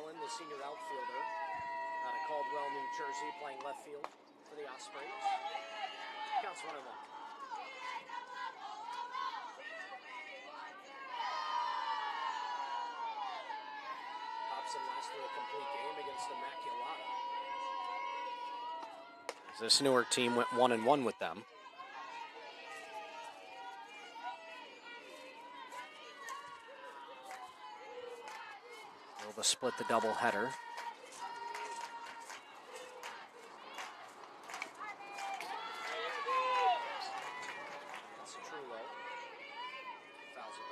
Allen, the senior outfielder out of Caldwell, New Jersey, playing left field for the Ospreys. Counts 1-1. Hobson last through a complete game against Immaculata. This Newark team went 1-1 with them. Will split the doubleheader. That's true low. Fouls it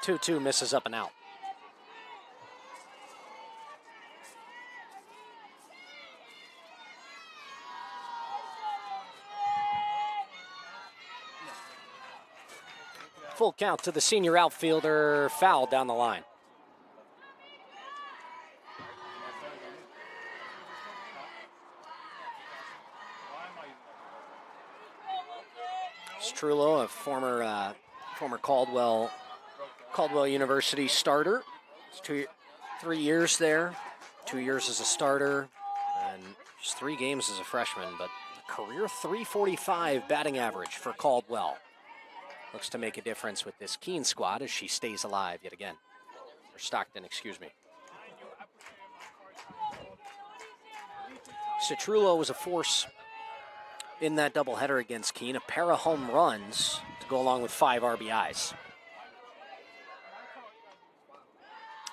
back. Two misses up and out. Full count to the senior outfielder, foul down the line. It's Trullo, a former Caldwell University starter. It's 3 years there, 2 years as a starter, and just 3 games as a freshman, but a career .345 batting average for Caldwell. Looks to make a difference with this Keene squad as she stays alive yet again. Or Stockton, excuse me. Citrullo was a force in that doubleheader against Keene. A pair of home runs to go along with 5 RBIs.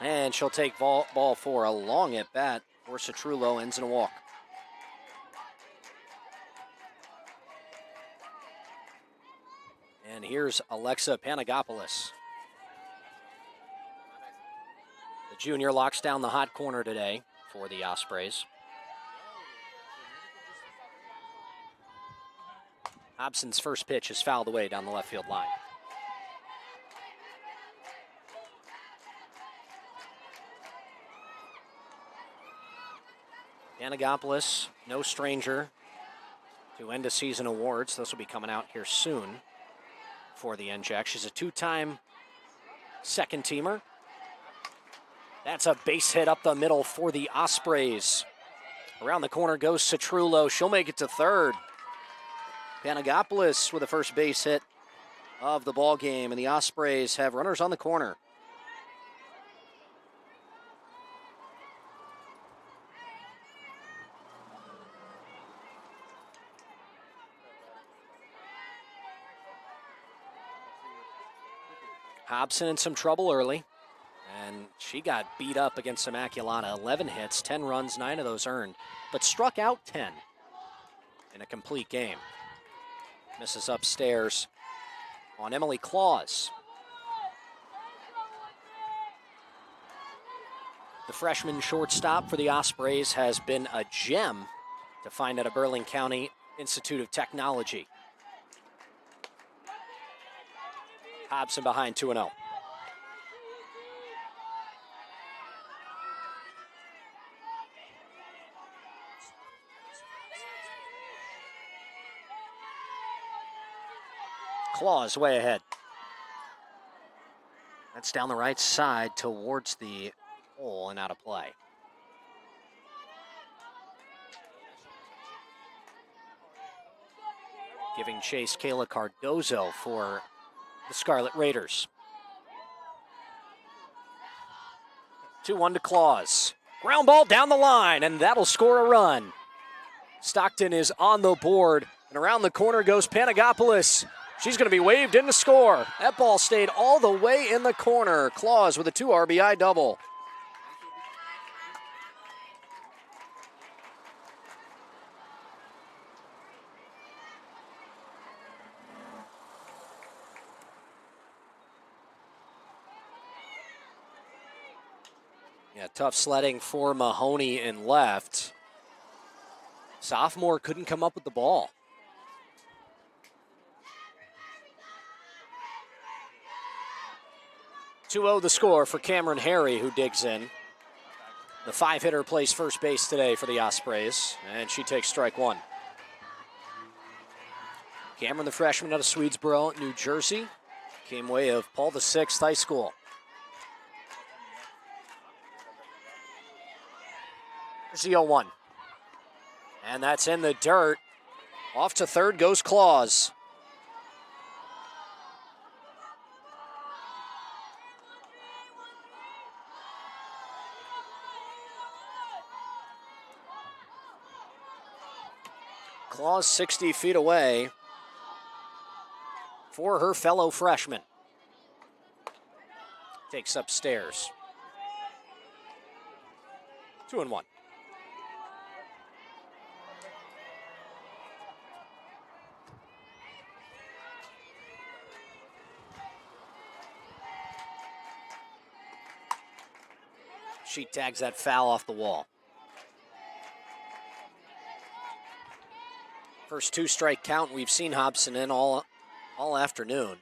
And she'll take ball 4. A long at bat for Citrullo, ends in a walk. And here's Alexa Panagopoulos. The junior locks down the hot corner today for the Ospreys. Hobson's first pitch is fouled away down the left field line. Panagopoulos, no stranger to end-of-season awards. Those will be coming out here soon for the NJAC. She's a 2-time second-teamer. That's a base hit up the middle for the Ospreys. Around the corner goes Citrullo. She'll make it to third. Panagopoulos with the first base hit of the ball game, and the Ospreys have runners on the corner. Hobson in some trouble early, and she got beat up against Immaculata. 11 hits, 10 runs, 9 of those earned, but struck out 10 in a complete game. Misses upstairs on Emily Claus. The freshman shortstop for the Ospreys has been a gem to find at a Berlin County Institute of Technology. Hobson behind 2-0. Claus way ahead. That's down the right side towards the hole and out of play. Giving chase Kayla Cardozo for the Scarlet Raiders. 2-1 to Claus. Ground ball down the line, and that'll score a run. Stockton is on the board, and around the corner goes Panagopoulos. She's going to be waved in to score. That ball stayed all the way in the corner. Claus with a 2 RBI double. Yeah, tough sledding for Mahoney in left. Sophomore couldn't come up with the ball. The score for Cameron Harry, who digs in. The 5-hitter plays first base today for the Ospreys, and she takes strike one. Cameron, the freshman out of Swedesboro, New Jersey, came way of Paul VI High School. Here's the 0-1. And that's in the dirt. Off to third goes Claus. Claus 60 feet away for her fellow freshman. Takes upstairs. 2-1. She tags that foul off the wall. First 2-strike count we've seen Hobson in all afternoon.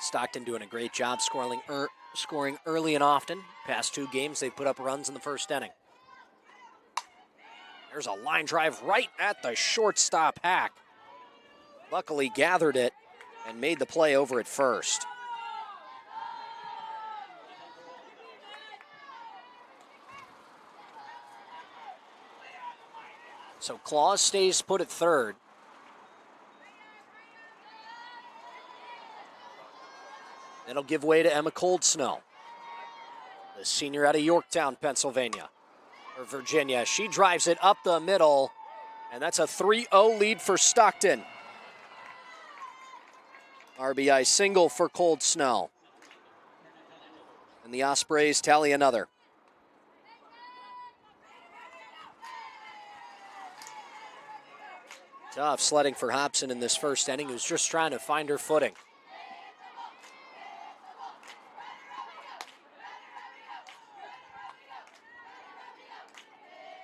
Stockton doing a great job scoring early and often. Past 2 games, they put up runs in the first inning. There's a line drive right at the shortstop hack. Luckily gathered it and made the play over at first. So Claus stays put at third. It'll give way to Emma Coldsnow, the senior out of Yorktown, Pennsylvania, or Virginia. She drives it up the middle, and that's a 3-0 lead for Stockton. RBI single for Coldsnow. And the Ospreys tally another. Tough sledding for Hobson in this first inning, who's just trying to find her footing.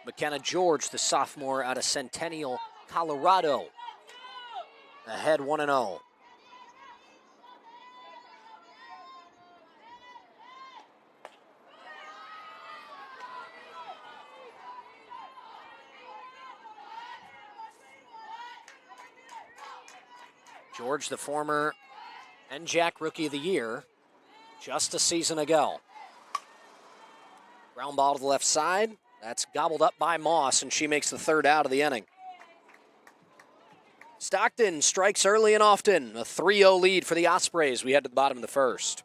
McKenna George, the sophomore out of Centennial, Colorado, ahead 1-0. George, the former NJAC Rookie of the Year, just a season ago. Ground ball to the left side. That's gobbled up by Moss, and she makes the third out of the inning. Stockton strikes early and often. A 3-0 lead for the Ospreys. We head to the bottom of the first.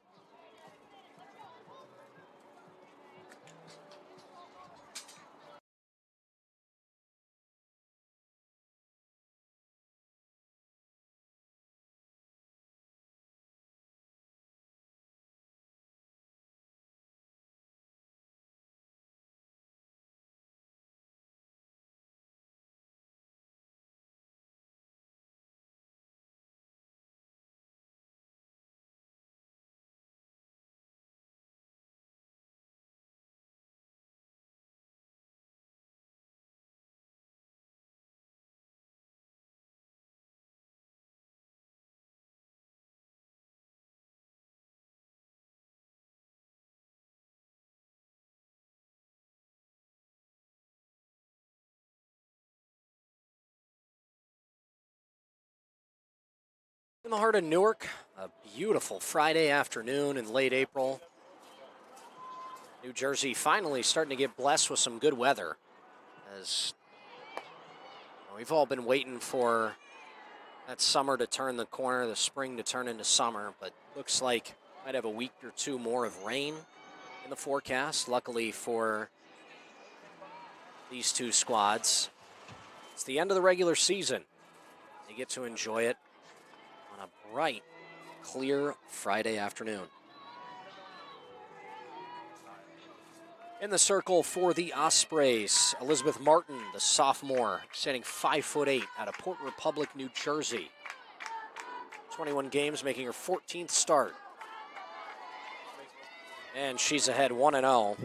In the heart of Newark, a beautiful Friday afternoon in late April. New Jersey finally starting to get blessed with some good weather, as we've all been waiting for that summer to turn the corner, the spring to turn into summer, but looks like might have a week or two more of rain in the forecast. Luckily for these two squads, it's the end of the regular season. They get to enjoy it on a bright, clear Friday afternoon. In the circle for the Ospreys, Elizabeth Martin, the sophomore, standing 5'8" out of Port Republic, New Jersey. 21 games, making her 14th start. And she's ahead 1-0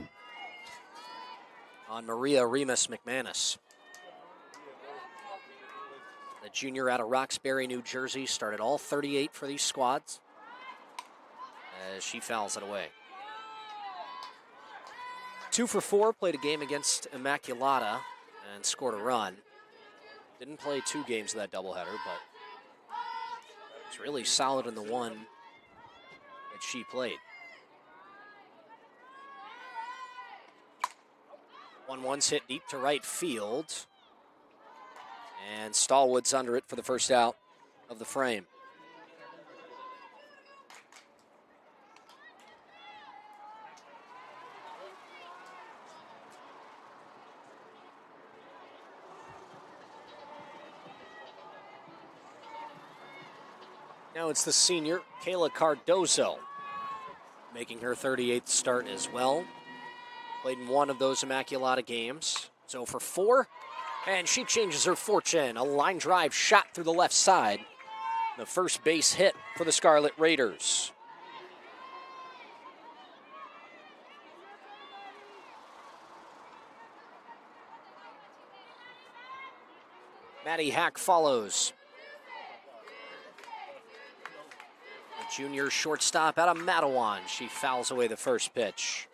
on Maria Remus McManus. The junior out of Roxbury, New Jersey, started all 38 for these squads as she fouls it away. 2 for 4, played a game against Immaculata and scored a run. Didn't play 2 games of that doubleheader, but was really solid in the one that she played. 1-1's hit deep to right field. And Stallwood's under it for the first out of the frame. Now it's the senior, Kayla Cardozo, making her 38th start as well. Played in one of those Immaculata games. So for 4, and she changes her fortune. A line drive shot through the left side. The first base hit for the Scarlet Raiders. Maddie Hack follows. The junior shortstop out of Matawan. She fouls away the first pitch.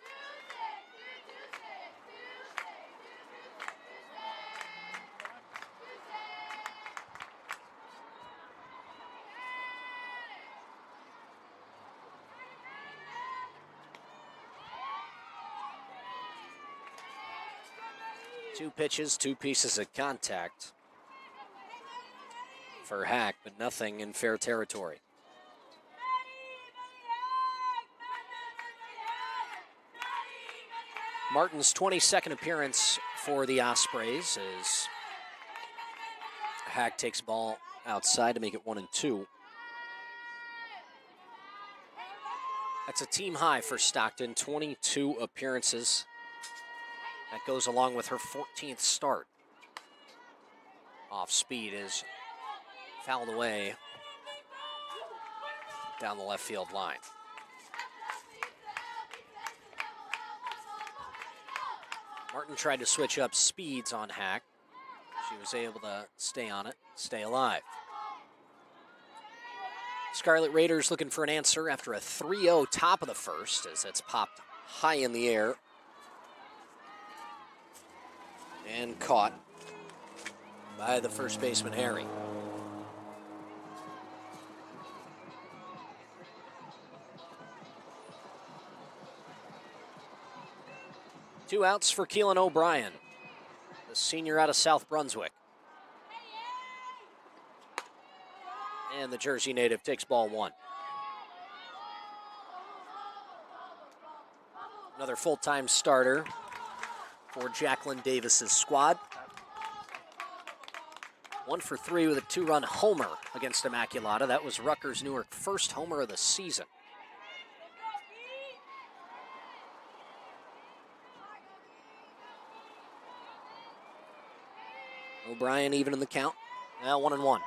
Two pitches, 2 pieces of contact for Hack, but nothing in fair territory. Martin's 22nd appearance for the Ospreys as Hack takes ball outside to make it 1-2. That's a team high for Stockton, 22 appearances. That goes along with her 14th start. Off speed is fouled away down the left field line. Martin tried to switch up speeds on Hack. She was able to stay on it, stay alive. Scarlet Raiders looking for an answer after a 3-0 top of the first as it's popped high in the air. And caught by the first baseman, Harry. Two outs for Keelan O'Brien, the senior out of South Brunswick. And the Jersey native takes ball 1. Another full-time starter for Jacqueline Davis's squad. 1 for 3 with a 2-run homer against Immaculata. That was Rutgers Newark first homer of the season. O'Brien even in the count. Now 1-1.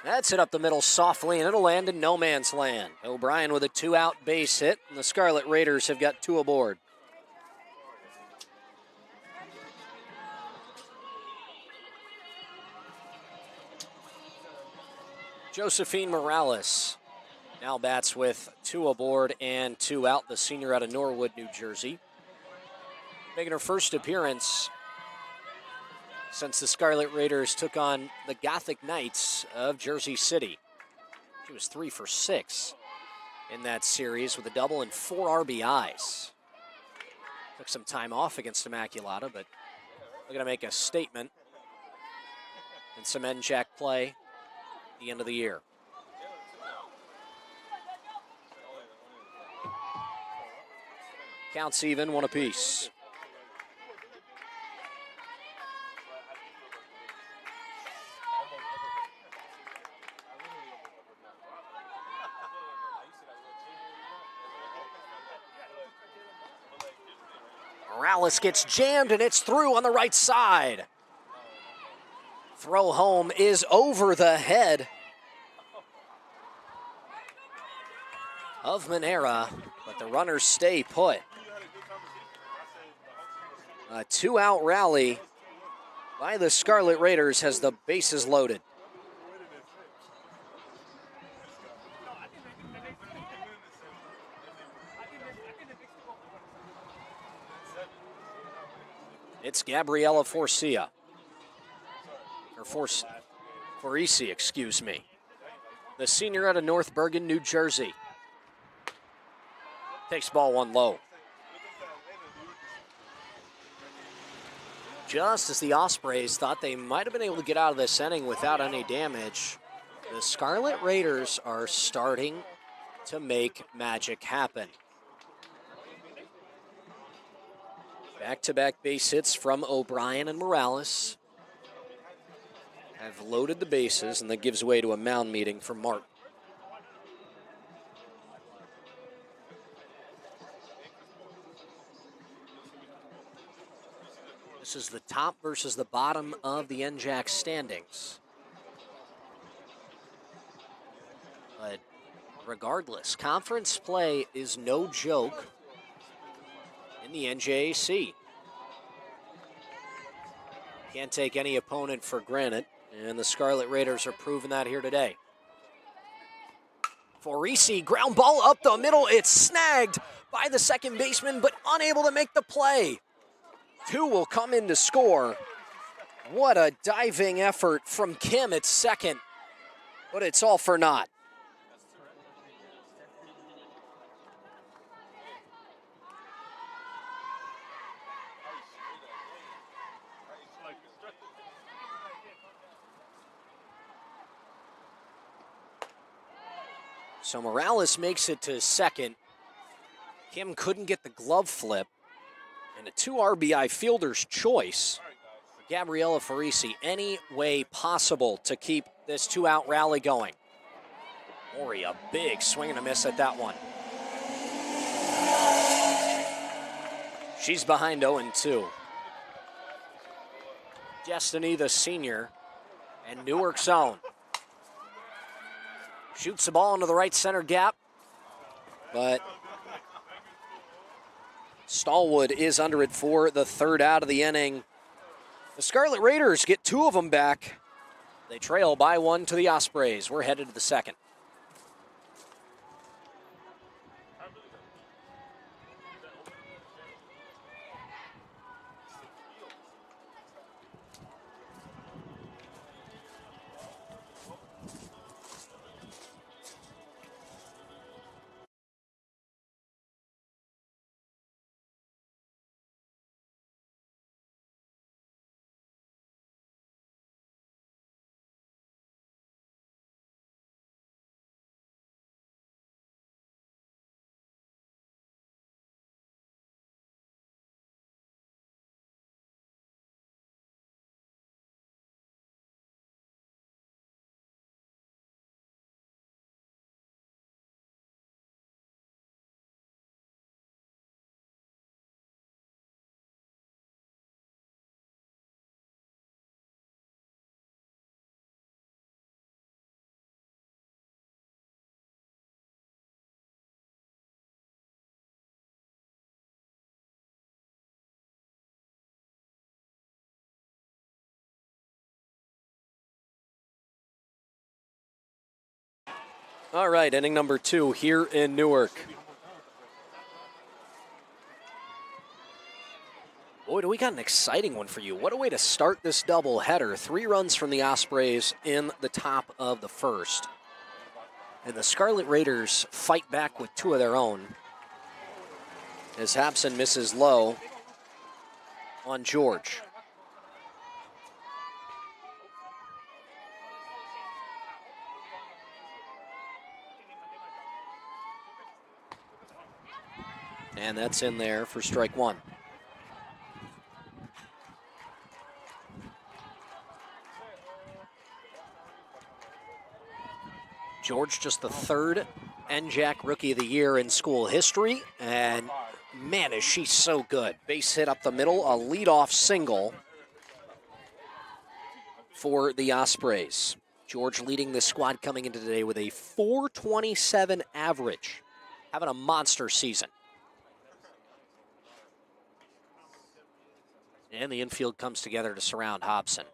That's it up the middle softly, and it'll land in no man's land. O'Brien with a 2-out base hit, and the Scarlet Raiders have got 2 aboard. Josephine Morales now bats with 2 aboard and 2 out, the senior out of Norwood, New Jersey. Making her first appearance since the Scarlet Raiders took on the Gothic Knights of Jersey City. She was 3 for 6 in that series with a double and 4 RBIs. Took some time off against Immaculata, but we're going to make a statement in some NJAC play at the end of the year. Counts even, 1 apiece. Morales gets jammed, and it's through on the right side. Throw home is over the head of Manera, but the runners stay put. A 2-out rally by the Scarlet Raiders has the bases loaded. It's Gabriella Forcia. Or Forisi, excuse me. The senior out of North Bergen, New Jersey. Takes ball one low. Just as the Ospreys thought they might have been able to get out of this inning without any damage, the Scarlet Raiders are starting to make magic happen. Back-to-back base hits from O'Brien and Morales have loaded the bases, and that gives way to a mound meeting for Martin. This is the top versus the bottom of the NJAC standings. But regardless, conference play is no joke in the NJAC. Can't take any opponent for granted, and the Scarlet Raiders are proving that here today. Forisi, ground ball up the middle. It's snagged by the second baseman, but unable to make the play. Two will come in to score. What a diving effort from Kim at second, but it's all for naught. So Morales makes it to second. Kim couldn't get the glove flip. And a 2 RBI fielder's choice for Gabriella Forisi. Any way possible to keep this 2-out rally going. Mori, a big swing and a miss at that one. She's behind 0-2. Destiny, the senior, and Newark's own. Shoots the ball into the right center gap, but Stallwood is under it for the third out of the inning. The Scarlet Raiders get 2 of them back. They trail by 1 to the Ospreys. We're headed to the second. All right, inning number 2 here in Newark. Boy, do we got an exciting one for you. What a way to start this doubleheader. 3 runs from the Ospreys in the top of the first. And the Scarlet Raiders fight back with 2 of their own, as Hobson misses low on George. And that's in there for strike 1. George, just the 3rd NJAC Rookie of the Year in school history, and man, is she so good. Base hit up the middle, a leadoff single for the Ospreys. George leading the squad coming into today with a .427 average, having a monster season. And the infield comes together to surround Hobson.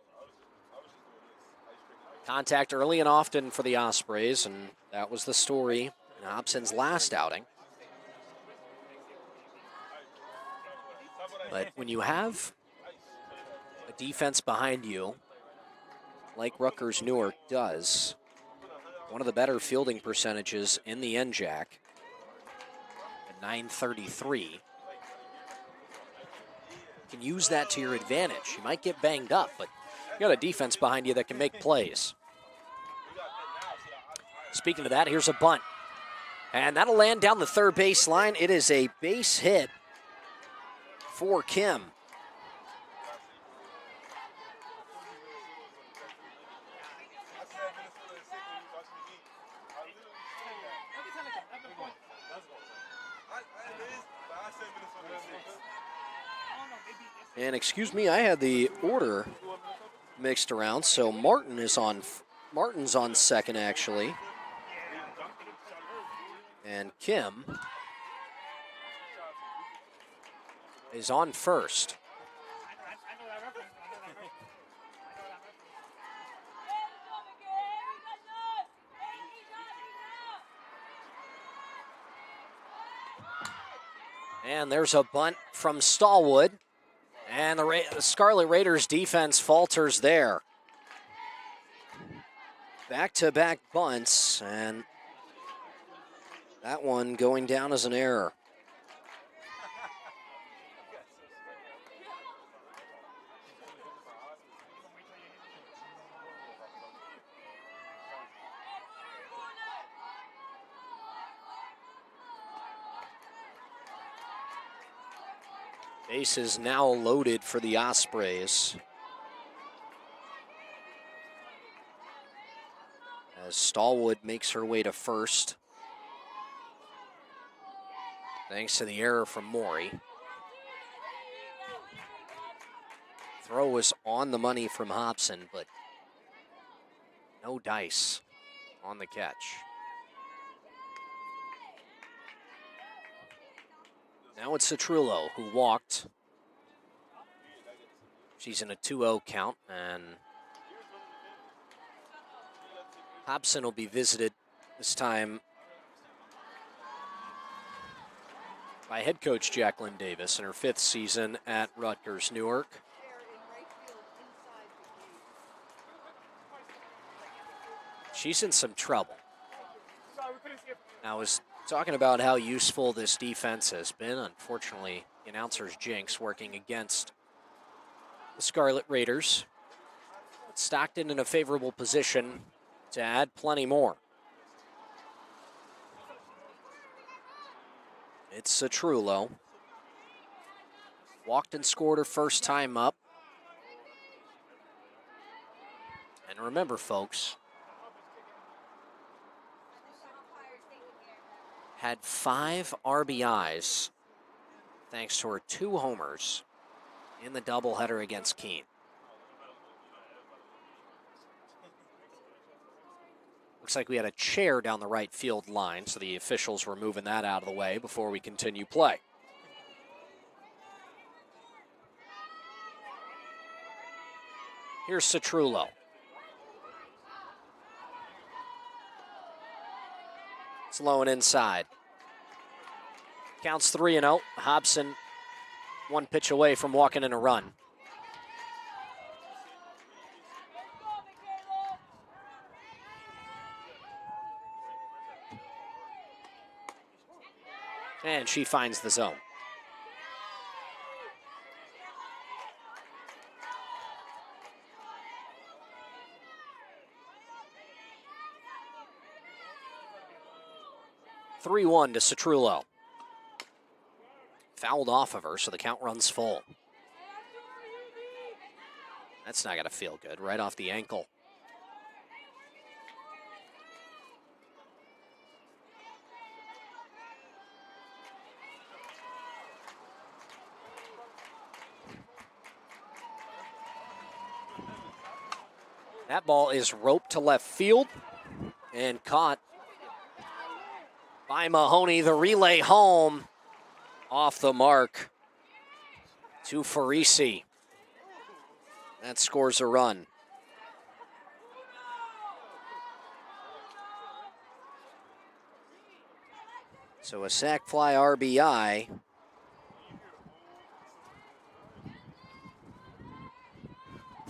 Contact early and often for the Ospreys, and that was the story in Hobson's last outing. But when you have defense behind you, like Rutgers Newark does, one of the better fielding percentages in the NJAC at .933. You can use that to your advantage. You might get banged up, but you got a defense behind you that can make plays. Speaking of that, here's a bunt. And that'll land down the third base line. It is a base hit for Kim. And excuse me, I had the order mixed around. So Martin's on second, actually. And Kim is on first. And there's a bunt from Stallwood. And the Scarlet Raiders defense falters there. Back-to-back bunts, and that one going down as an error. Base is now loaded for the Ospreys, as Stallwood makes her way to first, thanks to the error from Maury. Throw was on the money from Hobson, but no dice on the catch. Now it's Citrullo who walked. She's in a 2-0 count, and Hobson will be visited this time by head coach Jacqueline Davis in her 5th season at Rutgers Newark. She's in some trouble. Now, I was talking about how useful this defense has been. Unfortunately, the announcer's jinx working against the Scarlet Raiders. But Stockton in a favorable position to add plenty more. It's Citrullo. Walked and scored her first time up. And remember, folks, had 5 RBIs thanks to her 2 homers in the doubleheader against Keene. Looks like we had a chair down the right field line, so the officials were moving that out of the way before we continue play. Here's Citrullo. It's low and inside. Counts 3-0. Hobson 1 pitch away from walking in a run. And she finds the zone. (3-1) to Citrullo. Fouled off of her, so the count runs full. That's not going to feel good, right off the ankle. That ball is roped to left field and caught by Mahoney. The relay home off the mark to Farisi. That scores a run. So a sac fly RBI.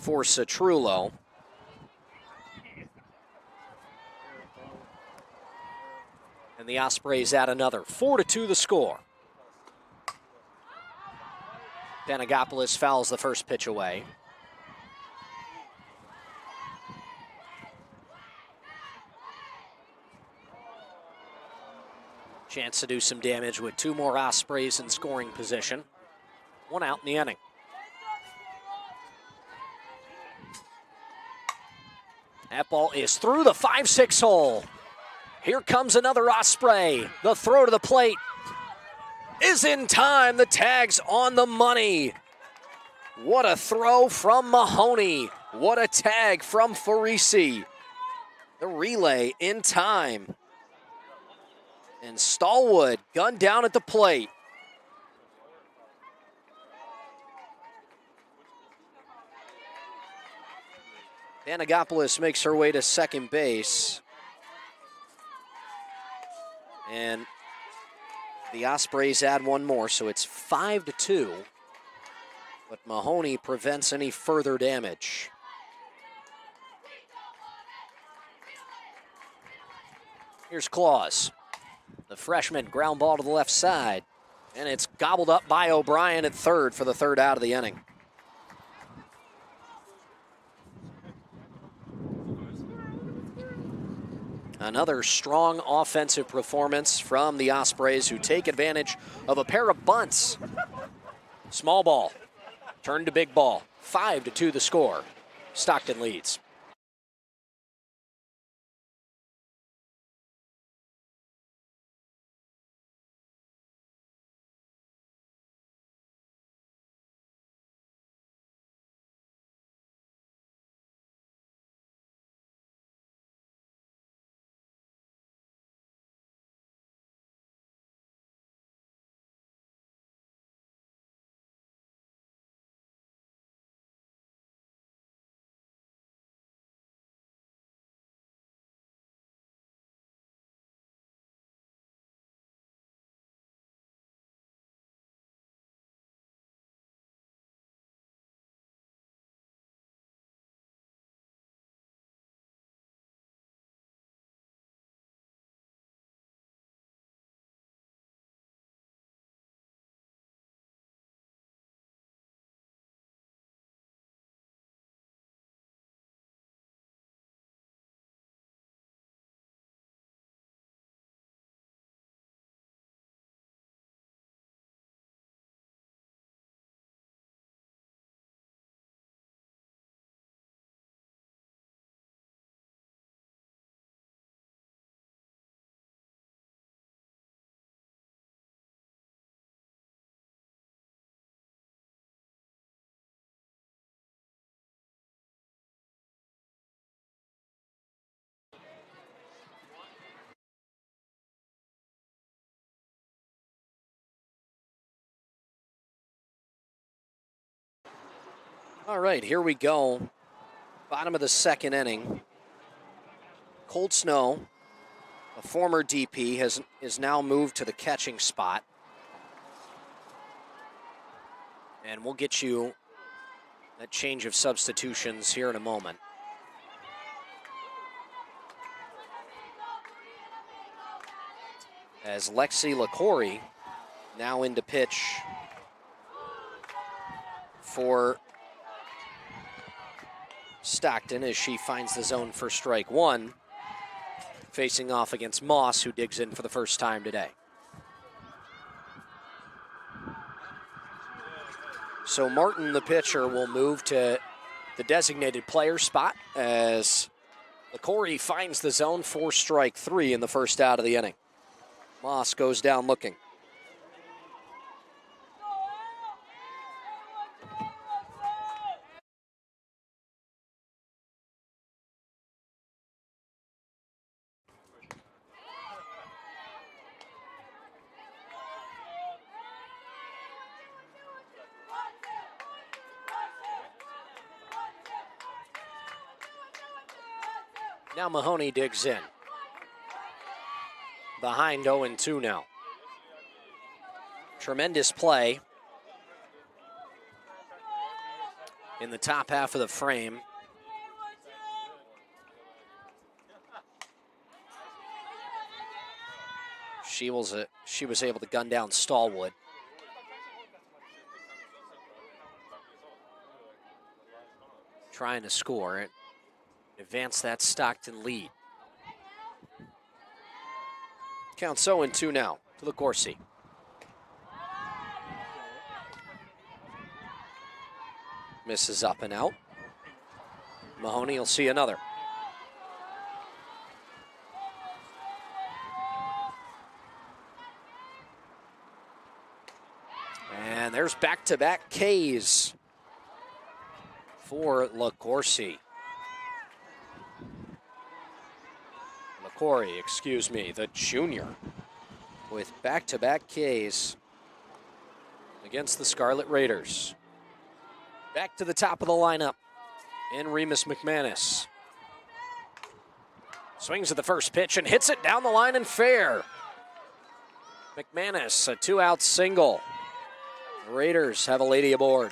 for Citrullo. And the Ospreys add another. 4-2 the score. Panagopoulos fouls the first pitch away. Chance to do some damage with 2 more Ospreys in scoring position. 1 out in the inning. That ball is through the 5-6 hole. Here comes another Osprey. The throw to the plate is in time. The tag's on the money. What a throw from Mahoney. What a tag from Farisi. The relay in time. And Stallwood gunned down at the plate. Panagopoulos makes her way to second base. And the Ospreys add 1 more, so it's 5-2. But Mahoney prevents any further damage. Here's Claus. The freshman ground ball to the left side. And it's gobbled up by O'Brien at third for the 3rd out of the inning. Another strong offensive performance from the Ospreys, who take advantage of a pair of bunts. Small ball, turned to big ball. 5-2 the score. Stockton leads. All right, here we go. Bottom of the 2nd inning. Cold Snow, a former DP, is now moved to the catching spot. And we'll get you that change of substitutions here in a moment. As Lexi LaCory now in to pitch for Stockton as she finds the zone for strike 1, facing off against Moss, who digs in for the first time today. So Martin, the pitcher, will move to the designated player spot as LaCory finds the zone for strike 3 in the 1st out of the inning. Moss goes down looking. Now Mahoney digs in. Behind 0-2 now. Tremendous play in the top half of the frame. She was able to gun down Stallwood. Trying to score and advance that Stockton lead. Counts 0-2 now to LaCourcie. Misses up and out. Mahoney will see another. And there's back-to-back Ks for LaCourcie. LaCourcie, excuse me, the junior, with back-to-back Ks against the Scarlet Raiders. Back to the top of the lineup in Remus McManus. Swings at the first pitch and hits it down the line and fair. McManus, a 2-out single. The Raiders have a lady aboard.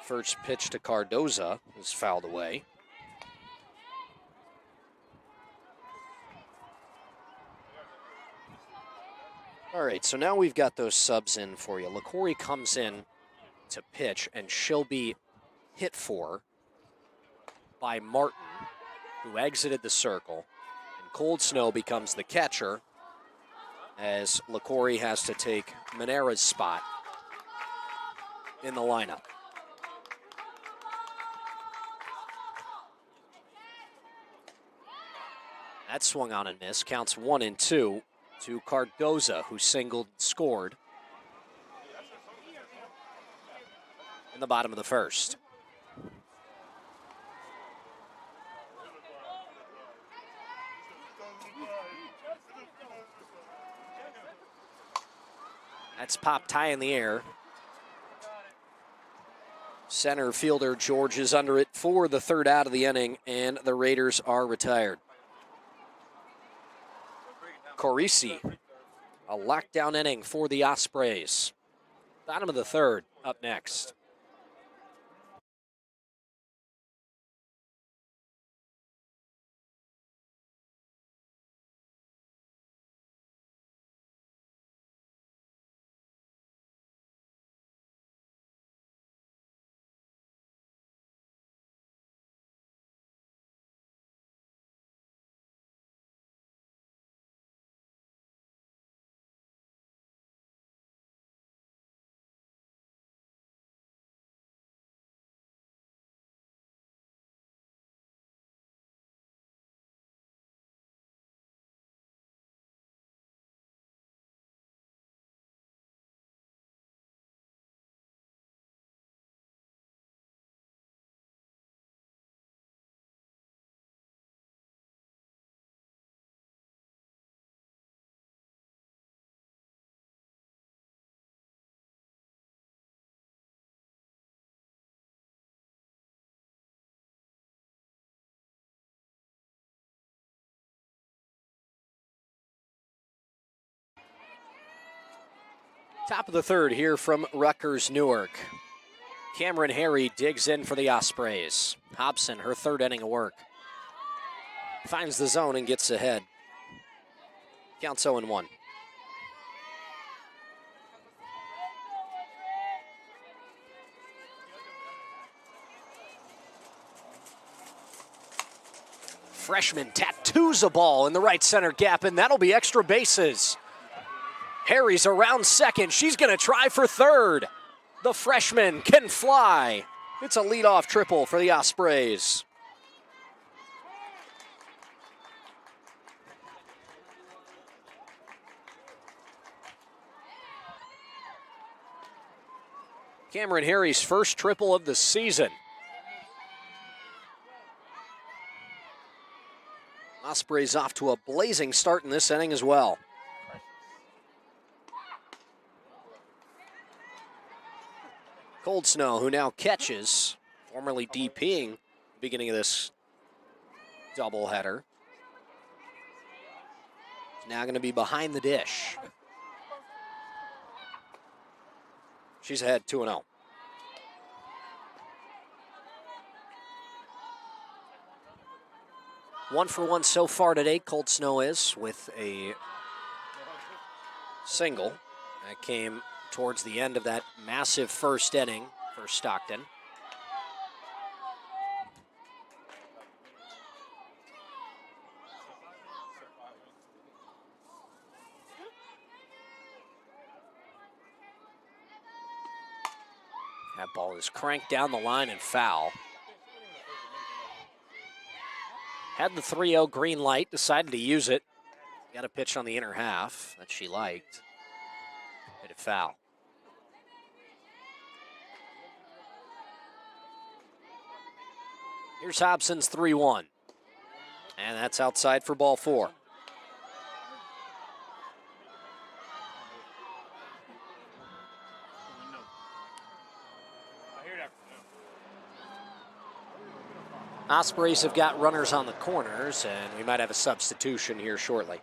First pitch to Cardoza is fouled away. All right, so now we've got those subs in for you. LaCourcie comes in to pitch, and she'll be hit for by Martin, who exited the circle. And Cold Snow becomes the catcher, as LaCourcie has to take Manera's spot in the lineup. That swung on and missed. Counts 1-2 to Cardoza, who singled and scored in the bottom of the first. That's popped high in the air. Center fielder George is under it for the third out of the inning, and the Raiders are retired. Corisi, a lockdown inning for the Ospreys. Bottom of the third, up next. Top of the third here from Rutgers Newark. Cameron Harry digs in for the Ospreys. Hobson, her third inning of work. Finds the zone and gets ahead. Counts 0-1. Freshman tattoos a ball in the right center gap, and that'll be extra bases. Harry's around second. She's going to try for third. The freshman can fly. It's a leadoff triple for the Ospreys. Cameron Harry's first triple of the season. Ospreys off to a blazing start in this inning as well. Cold Snow, who now catches, formerly DPing the beginning of this doubleheader, is now going to be behind the dish. She's ahead 2-0. One for one so far today, Cold Snow is, with a single that came towards the end of that massive first inning for Stockton. That ball is cranked down the line and foul. Had the 3-0 green light, decided to use it. Got a pitch on the inner half that she liked. Hit it foul. Here's Hobson's 3-1. And that's outside for ball 4. Ospreys have got runners on the corners, and we might have a substitution here shortly.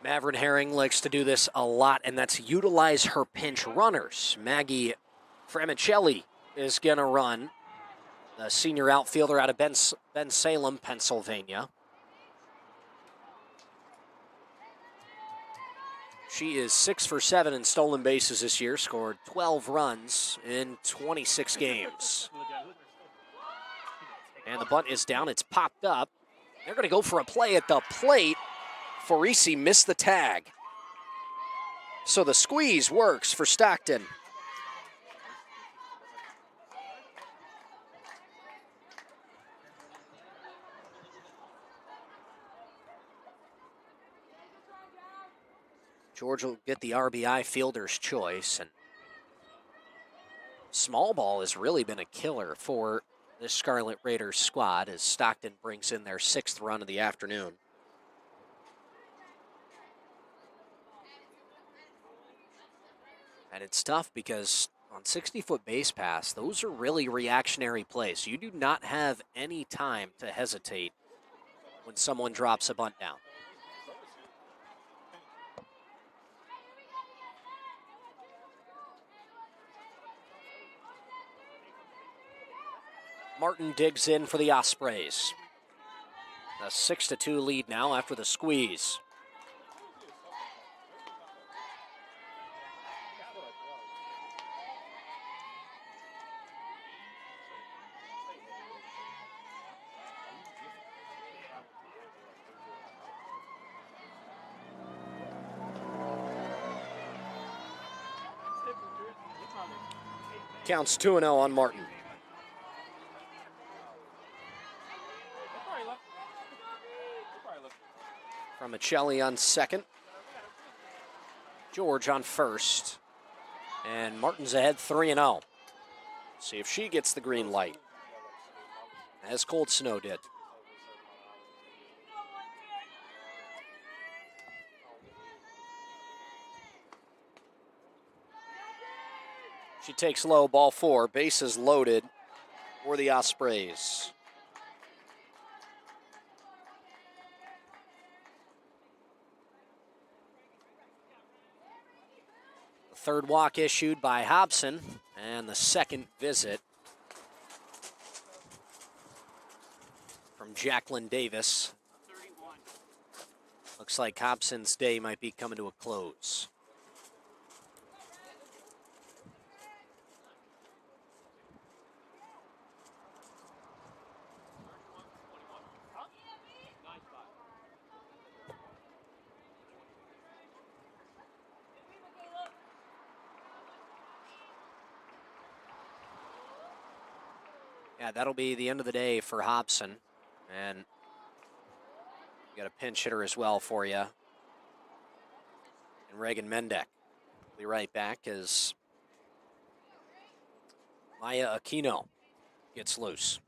Maverick Herring likes to do this a lot, and that's utilize her pinch runners. Maggie Framicelli is going to run, the senior outfielder out of Ben Salem, Pennsylvania. She is 6 for 7 in stolen bases this year, scored 12 runs in 26 games. And the bunt is down, it's popped up. They're going to go for a play at the plate. Forisi missed the tag. So the squeeze works for Stockton. George will get the RBI fielder's choice, and small ball has really been a killer for this Scarlet Raiders squad as Stockton brings in their 6th run of the afternoon. And it's tough because on 60-foot base pass, those are really reactionary plays. You do not have any time to hesitate when someone drops a bunt down. Martin digs in for the Ospreys. A 6-2 lead now after the squeeze. Counts 2-0 on Martin. Framicelli on second. George on first. And Martin's ahead 3-0. See if she gets the green light, as Cold Snow did. She takes low, ball 4, bases loaded for the Ospreys. The 3rd walk issued by Hobson, and the 2nd visit from Jacqueline Davis. Looks like Hobson's day might be coming to a close. Yeah, that'll be the end of the day for Hobson. And we got a pinch hitter as well for you, and Reagan Mendek. Be right back as Maya Aquino gets loose.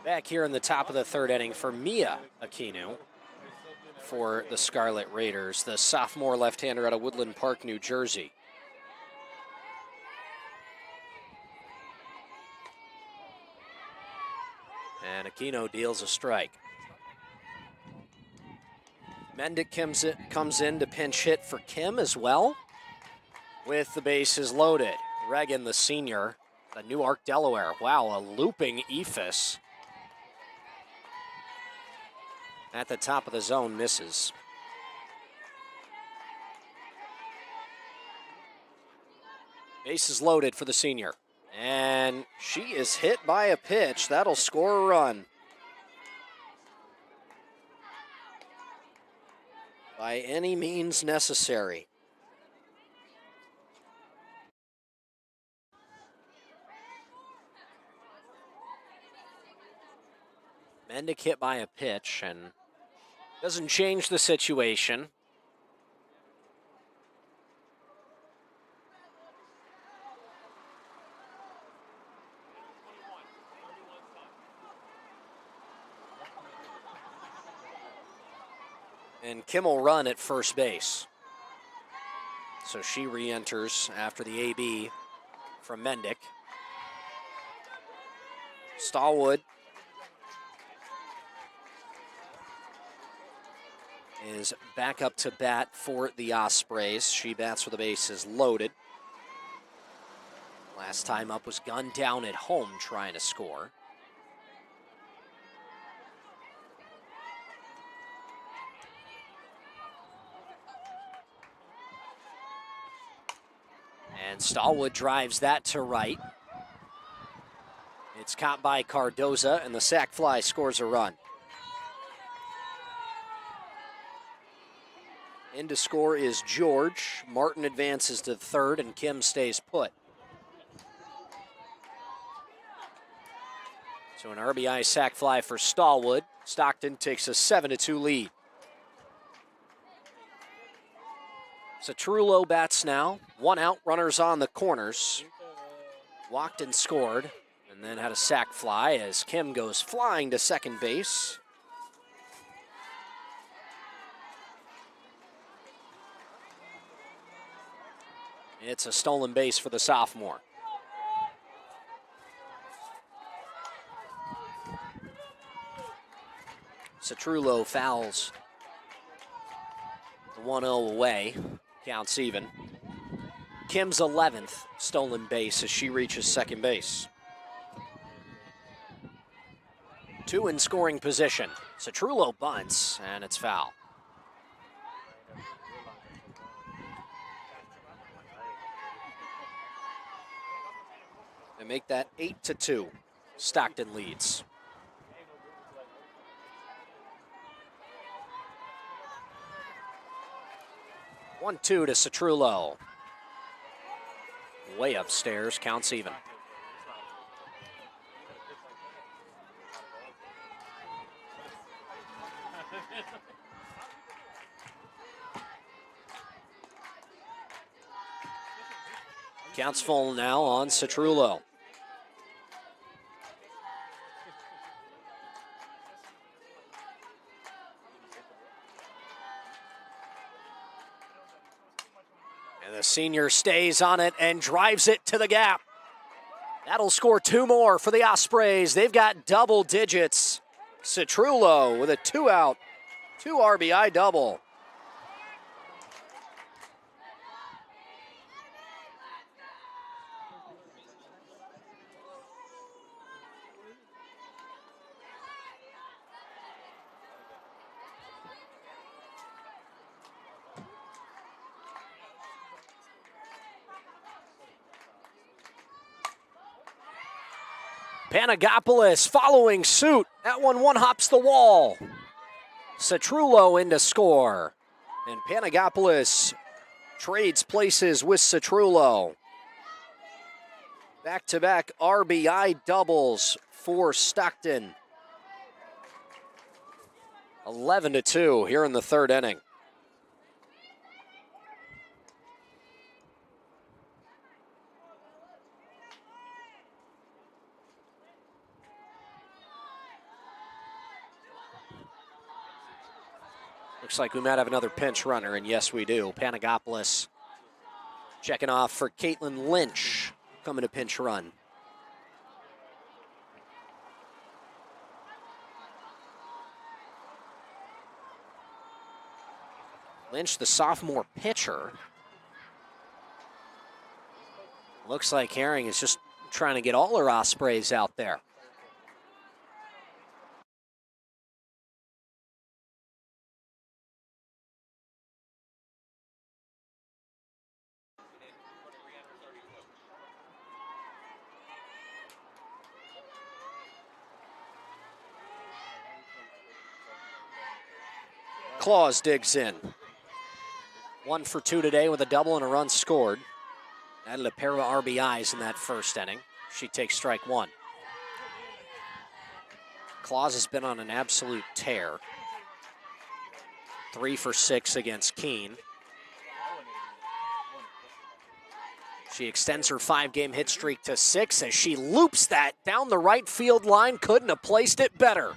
Back here in the top of the third inning for Mia Aquino for the Scarlet Raiders, the sophomore left-hander out of Woodland Park, New Jersey. And Aquino deals a strike. Mendick comes in to pinch hit for Kim as well, with the bases loaded. Reagan, the senior, the Newark, Delaware. Wow, a looping ephus. At the top of the zone, misses. Bases loaded for the senior. And she is hit by a pitch. That'll score a run. By any means necessary. Mendick hit by a pitch and doesn't change the situation. And Kim will run at first base. So she re-enters after the AB from Mendick. Stallwood is back up to bat for the Ospreys. She bats with the bases loaded. Last time up was gunned down at home trying to score. And Stallwood drives that to right. It's caught by Cardoza, and the sac fly scores a run. In to score is George. Martin advances to third, and Kim stays put. So an RBI sac fly for Stallwood. Stockton takes a 7-2 lead. Citrullo bats now. One out, runners on the corners. Walked and scored, and then had a sac fly as Kim goes flying to second base. It's a stolen base for the sophomore. Citrullo fouls the 1-0 away. Counts even. Kim's 11th stolen base as she reaches second base. Two in scoring position. Citrullo bunts, and it's foul. They make that 8-2. Stockton leads. One-two to Citrullo. Way upstairs, counts even. Counts full now on Citrullo. And the senior stays on it and drives it to the gap. That'll score 2 more for the Ospreys. They've got double digits. Citrullo with a 2-out, 2 RBI double. Panagopoulos following suit. That one hops the wall. Citrullo in to score. And Panagopoulos trades places with Citrullo. Back-to-back RBI doubles for Stockton. 11-2 here in the 3rd inning. Looks like we might have another pinch runner, and yes, we do. Panagopoulos checking off for Caitlin Lynch, coming to pinch run. Lynch, the sophomore pitcher. Looks like Herring is just trying to get all her Ospreys out there. Claus digs in. 1 for 2 today with a double and a run scored. Added a pair of RBIs in that 1st inning. She takes strike 1. Claus has been on an absolute tear. 3 for 6 against Keene. She extends her 5-game hit streak to 6 as she loops that down the right field line. Couldn't have placed it better.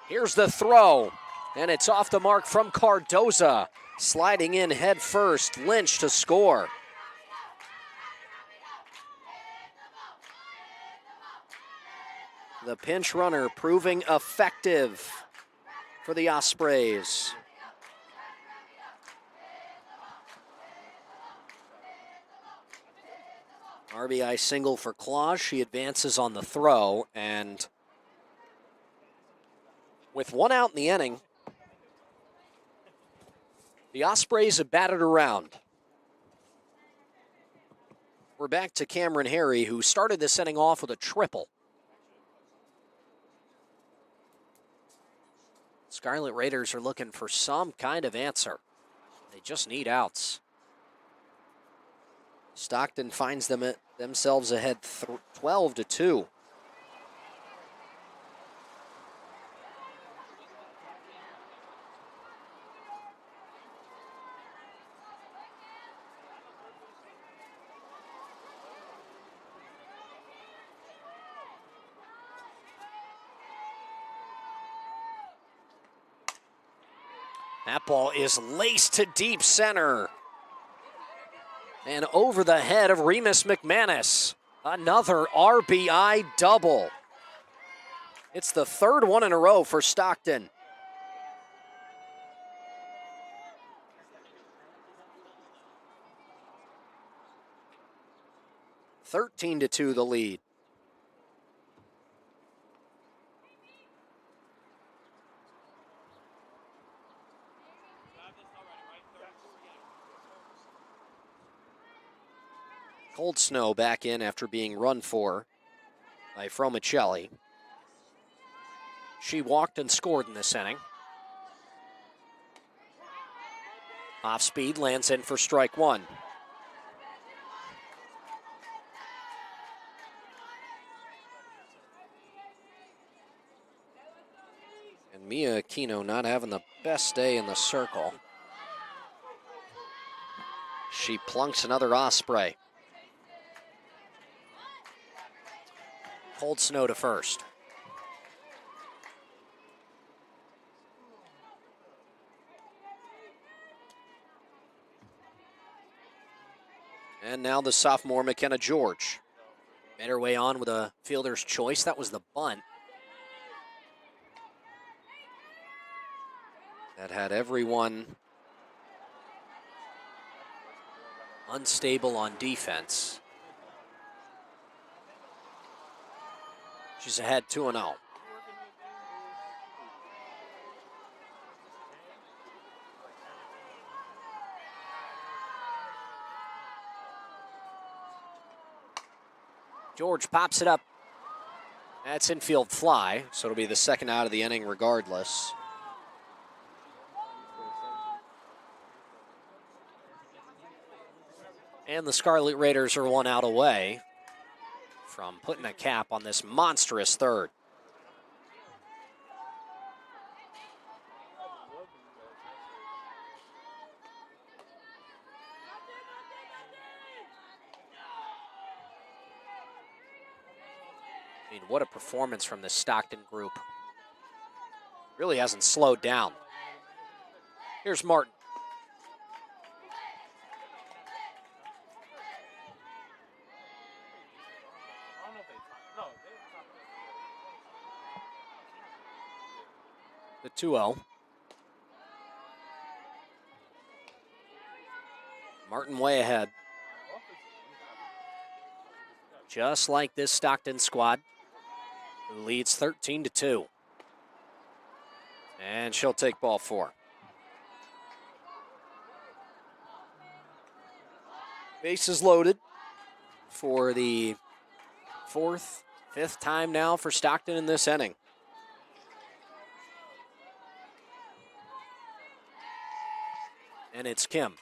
Here's the throw, and it's off the mark from Cardoza. Sliding in head first, Lynch to score. The pinch runner proving effective for the Ospreys. RBI single for Claus. She advances on the throw, and with 1 out in the inning, the Ospreys have batted around. We're back to Cameron Harry, who started this inning off with a triple. Scarlet Raiders are looking for some kind of answer. They just need outs. Stockton finds themselves ahead 12-2. That ball is laced to deep center. And over the head of Remus McManus. Another RBI double. It's the 3rd one in a row for Stockton. (13-2) the lead. Cold Snow back in after being run for by Fromicelli. She walked and scored in this inning. Off speed, lands in for strike 1. And Mia Aquino not having the best day in the circle. She plunks another Osprey. Cold Snow to first. And now the sophomore, McKenna George. Made her way on with a fielder's choice. That was the bunt. That had everyone unstable on defense. She's ahead 2-0. George pops it up. That's infield fly, so it'll be the second out of the inning regardless. And the Scarlet Raiders are one out away from putting a cap on this monstrous third. I mean, what a performance from this Stockton group. Really hasn't slowed down. Here's Martin. The 2-0. Martin way ahead. Just like this Stockton squad, who leads 13-2. And she'll take ball 4. Bases loaded for the fifth time now for Stockton in this inning. And it's Kim.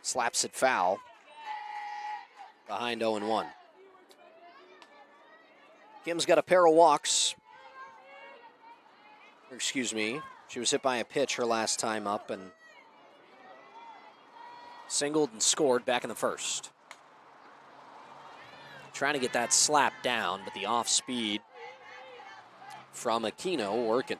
Slaps it foul. Behind 0-1. Kim's got a pair of walks. Excuse me. She was hit by a pitch her last time up and singled and scored back in the first. Trying to get that slap down, but the off speed from Aquino working.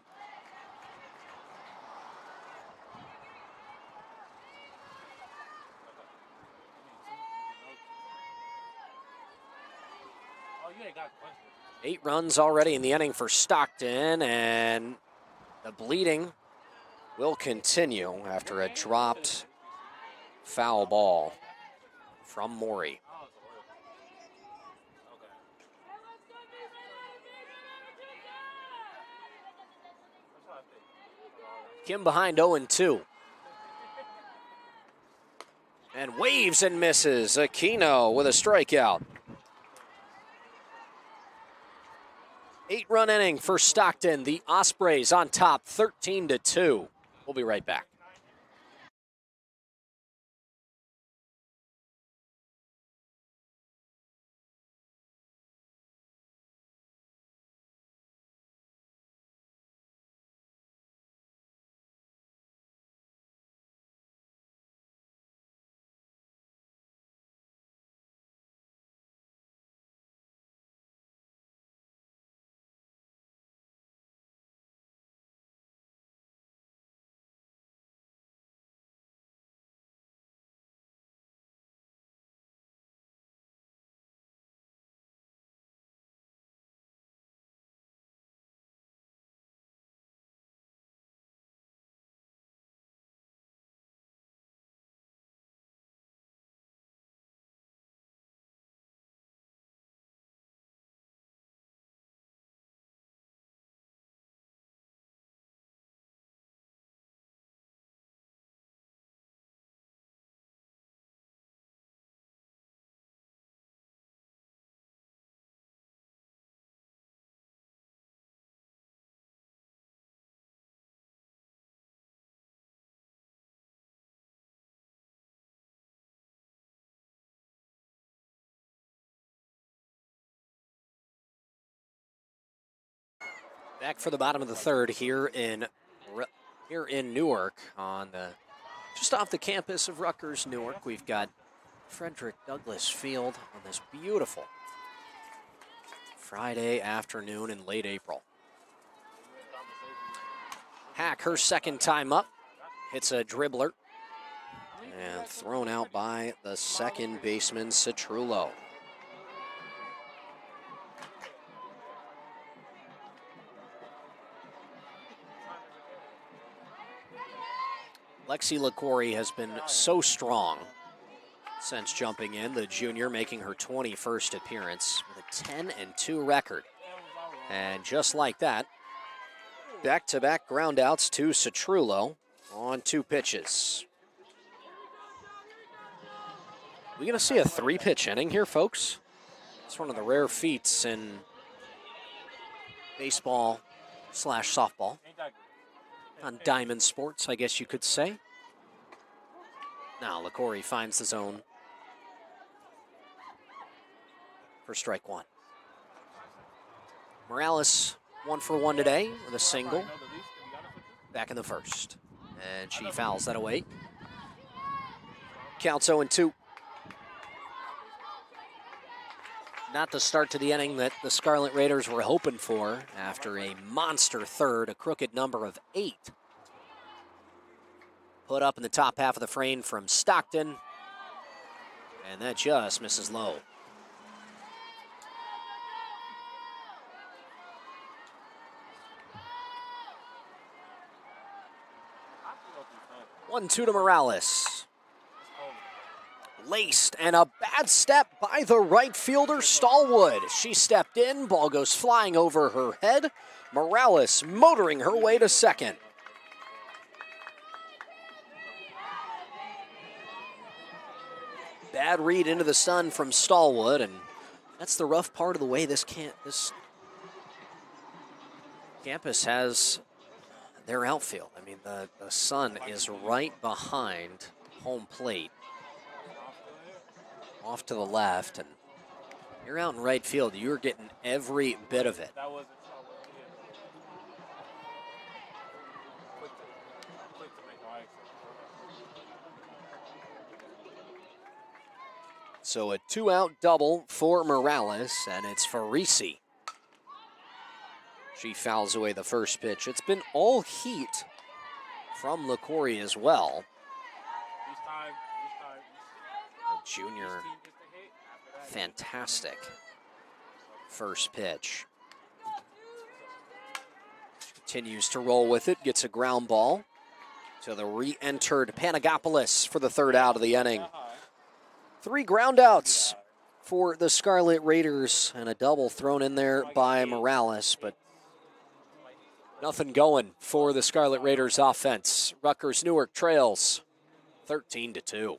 Eight runs already in the inning for Stockton, and the bleeding will continue after a dropped foul ball from Maury. Kim behind 0-2. And waves and misses. Aquino with a strikeout. 8-run inning for Stockton. The Ospreys on top, 13-2. We'll be right back. Back for the bottom of the third here in Newark, on just off the campus of Rutgers, Newark. We've got Frederick Douglass Field on this beautiful Friday afternoon in late April. Hack, her second time up, hits a dribbler, And thrown out by the second baseman, Citrullo. Lexi LaCory has been so strong since jumping in, the junior making her 21st appearance with a 10-2 record. And just like that, back-to-back groundouts to Citrullo on 2 pitches. We gonna see a 3-pitch inning here, folks? It's one of the rare feats in baseball/softball. On diamond sports, I guess you could say. Now LaCory finds the zone for strike 1. Morales 1 for 1 today with a single back in the first. And she fouls that away. Counts 0-2. Not the start to the inning that the Scarlet Raiders were hoping for after a monster third, a crooked number of 8. Put up in the top half of the frame from Stockton. And that just misses low. One, 2 to Morales. Laced, and a bad step by the right fielder, Stallwood. She stepped in, ball goes flying over her head. Morales motoring her way to second. Bad read into the sun from Stallwood, and that's the rough part of the way this campus has their outfield. I mean, the sun is right behind home plate, off to the left, and you're out in right field. You're getting every bit of it. So a 2-out double for Morales, and it's Farisi. She fouls away the first pitch. It's been all heat from LaCory as well. The junior, fantastic first pitch. Continues to roll with it, gets a ground ball to the re-entered Panagopoulos for the 3rd out of the inning. 3 groundouts for the Scarlet Raiders and a double thrown in there by Morales, but nothing going for the Scarlet Raiders offense. Rutgers Newark trails 13-2.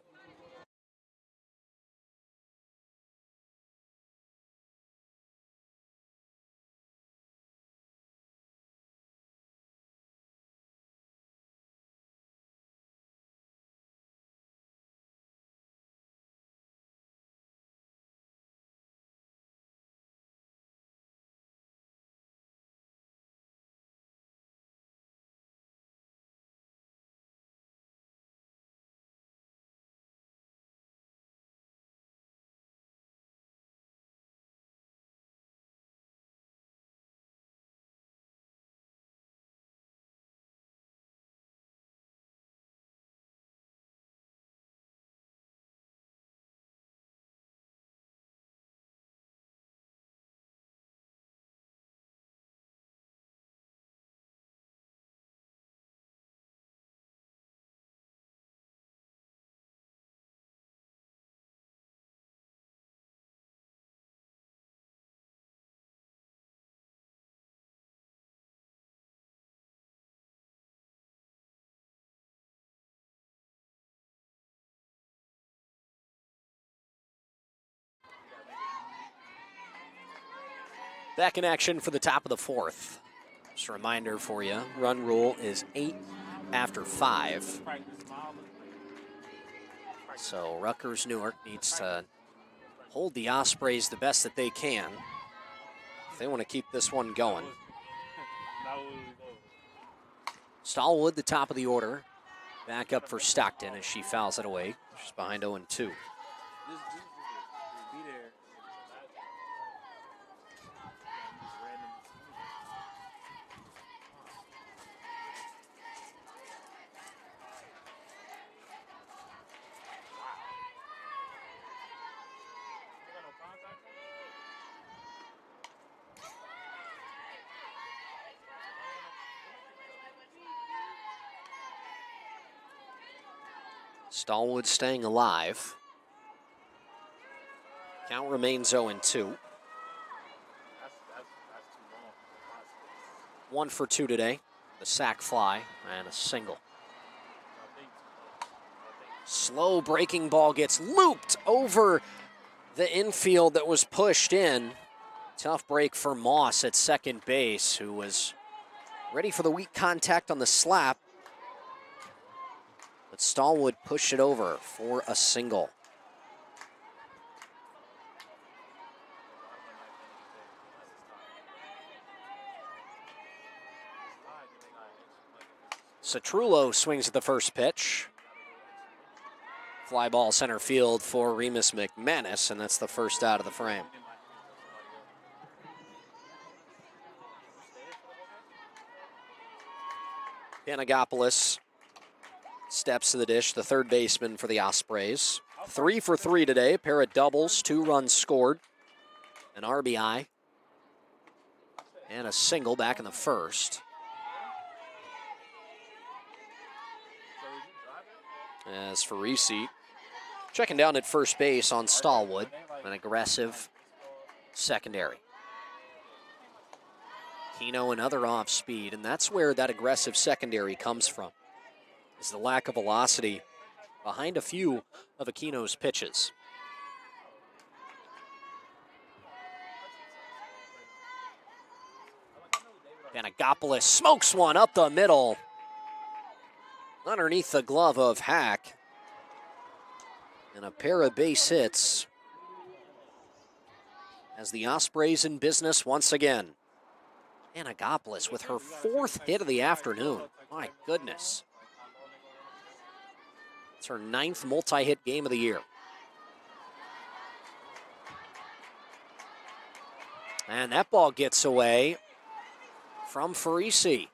Back in action for the top of the 4th. Just a reminder for you, run rule is 8 after 5. So Rutgers Newark needs to hold the Ospreys the best that they can if they want to keep this one going. Stallwood, the top of the order. Back up for Stockton as she fouls it away. She's behind 0-2. Stallwood staying alive. Count remains 0-2. 1 for 2 today. The sac fly and a single. Slow breaking ball gets looped over the infield that was pushed in. Tough break for Moss at second base, who was ready for the weak contact on the slap. But Stallwood pushed it over for a single. Citrullo swings at the first pitch. Fly ball center field for Remus McManus, and that's the first out of the frame. Panagopoulos steps to the dish, the third baseman for the Ospreys. 3 for 3 today, a pair of doubles, 2 runs scored, an RBI, and a single back in the first. As for Reese, checking down at first base on Stallwood, an aggressive secondary. Kino another off speed, and that's where that aggressive secondary comes from, is the lack of velocity behind a few of Aquino's pitches. Panagopoulos smokes one up the middle, underneath the glove of Hack, and a pair of base hits as the Ospreys in business once again. Panagopoulos with her 4th hit of the afternoon. My goodness. It's her 9th multi-hit game of the year. And that ball gets away from Farisi.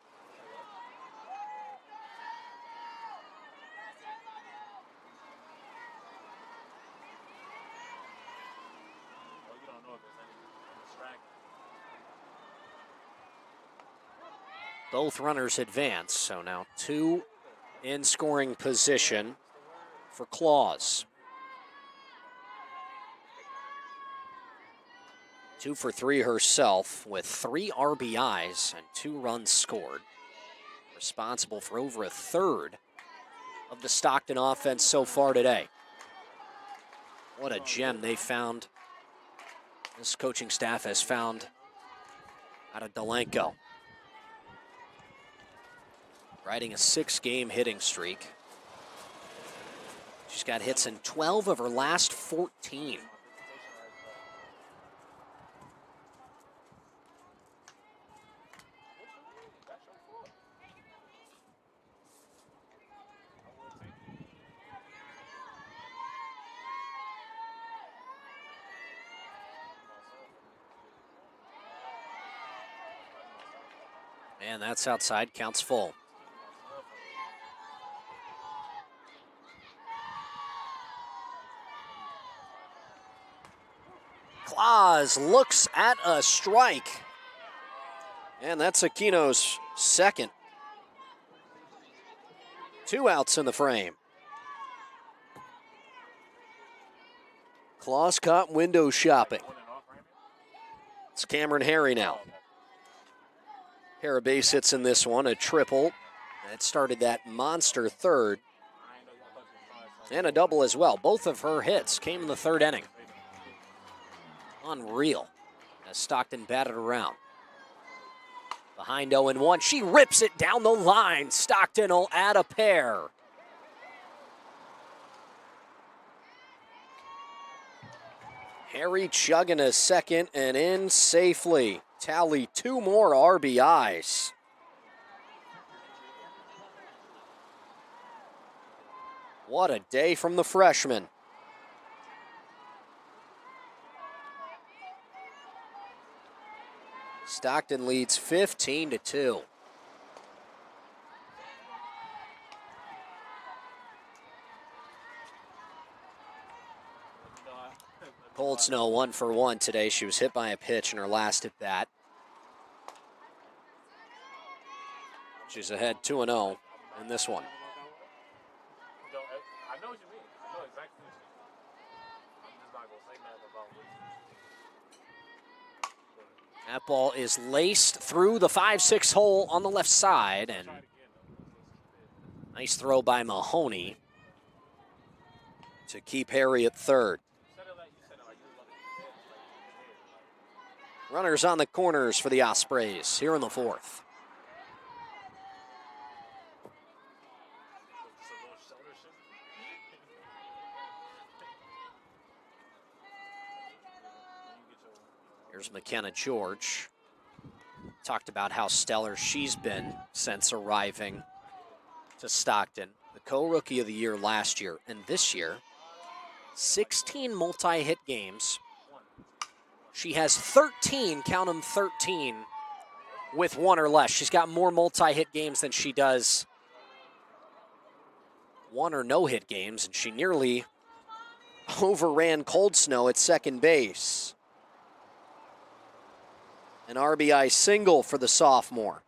Both runners advance, so now 2 in scoring position for Claus. 2 for 3 herself with 3 RBIs and 2 runs scored. Responsible for over a third of the Stockton offense so far today. What a gem they found. This coaching staff has found out of Delenko. Riding a 6-game hitting streak. She's got hits in 12 of her last 14. And that's outside, counts full. Claus looks at a strike. And that's Aquino's second. 2 outs in the frame. Claus caught window shopping. It's Cameron Harry now. Pair of base hits in this one, a triple. That started that monster third. And a double as well. Both of her hits came in the 3rd inning. Unreal as Stockton batted around. Behind 0-1, she rips it down the line. Stockton will add a pair. Harry chugging a second and in safely. Tally 2 more RBIs. What a day from the freshman. Stockton leads 15-2. Cold Snow 1 for 1 today. She was hit by a pitch in her last at bat. She's ahead 2-0 in this one. That ball is laced through the 5-6 hole on the left side, and nice throw by Mahoney to keep Harry at third. Runners on the corners for the Ospreys here in the fourth. Here's McKenna George. Talked about how stellar she's been since arriving to Stockton. The co-rookie of the year last year, and this year, 16 multi-hit games. She has 13, count them 13, with one or less. She's got more multi-hit games than she does one or no-hit games, and she nearly overran Cold Snow at second base. An RBI single for the sophomore.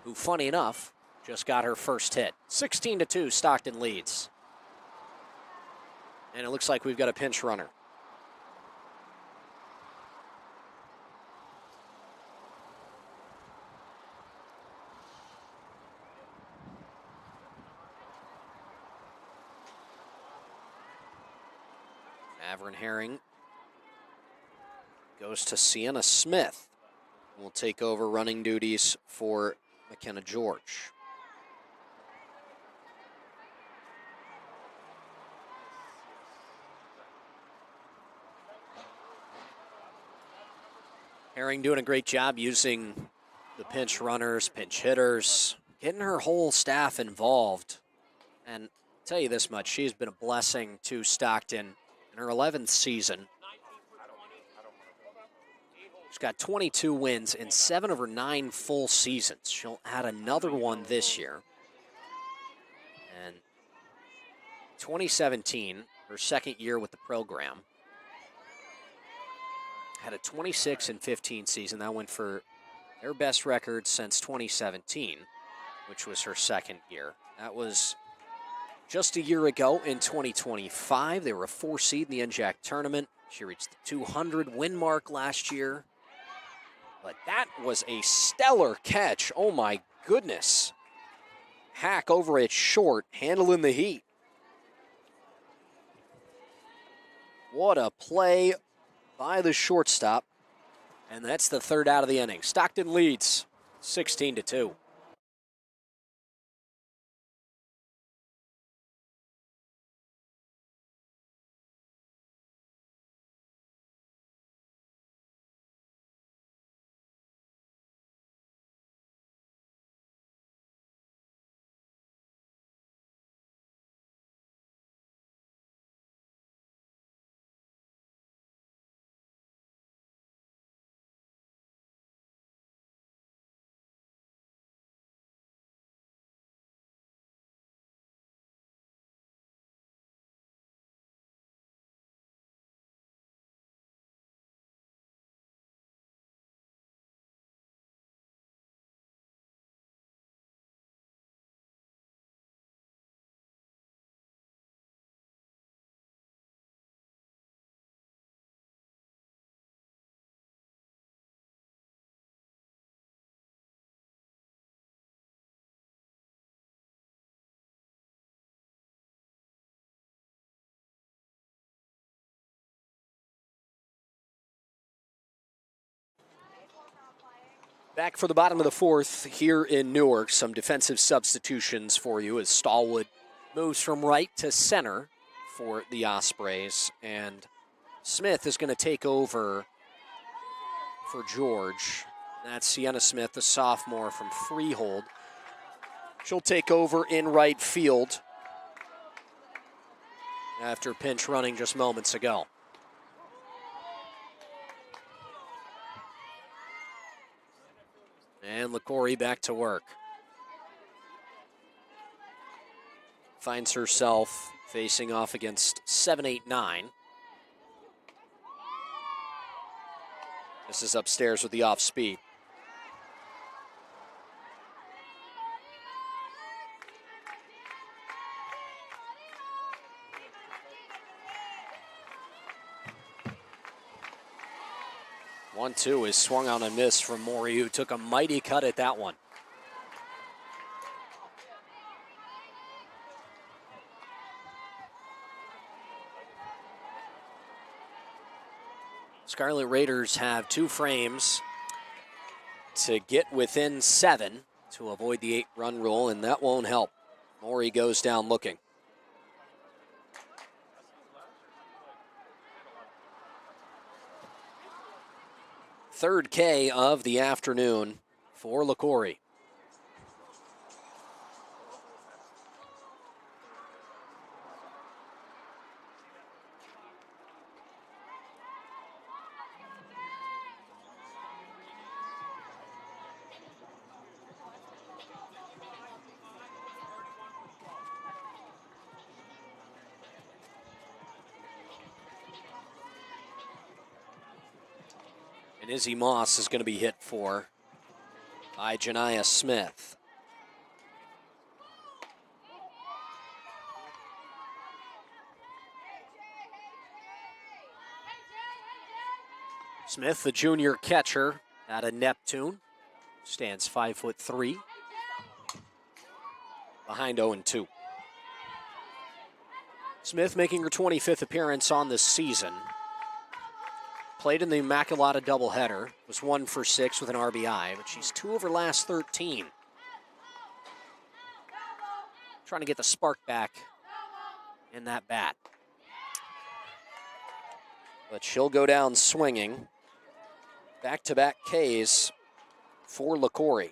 Who, funny enough, just got her first hit. 16-2, Stockton leads. And it looks like we've got a pinch runner. Averin Herring goes to Sienna Smith. Will take over running duties for McKenna George. Herring doing a great job using the pinch runners, pinch hitters, getting her whole staff involved. And I'll tell you this much, she's been a blessing to Stockton in her 11th season. She's got 22 wins in 7 of her 9 full seasons. She'll add another one this year. And 2017, her second year with the program, had a 26-15 season. That went for their best record since 2017, which was her second year. That was just a year ago in 2025. They were a 4 seed in the NJAC tournament. She reached the 200 win mark last year. But that was a stellar catch. Oh my goodness. Hack over it short, handling the heat. What a play by the shortstop. And that's the third out of the inning. Stockton leads 16-2. Back for the bottom of the fourth here in Newark. Some defensive substitutions for you as Stallwood moves from right to center for the Ospreys. And Smith is going to take over for George. That's Sienna Smith, the sophomore from Freehold. She'll take over in right field after pinch running just moments ago. And LaCory back to work. Finds herself facing off against 7-8-9. This is upstairs with the off speed. 1-2 is swung on a miss from Morey, who took a mighty cut at that one. Scarlet Raiders have 2 frames to get within 7 to avoid the 8-run rule, and that won't help. Morey goes down looking. Third K of the afternoon for LaCorey. And Izzy Moss is going to be hit for by Janiah Smith. Smith, the junior catcher out of Neptune, stands 5'3", behind 0-2. Smith making her 25th appearance on this season. Played in the Immaculata doubleheader, was 1 for 6 with an RBI, but she's 2 of her last 13. Trying to get the spark back in that bat. But she'll go down swinging. Back-to-back Ks for LaCorey.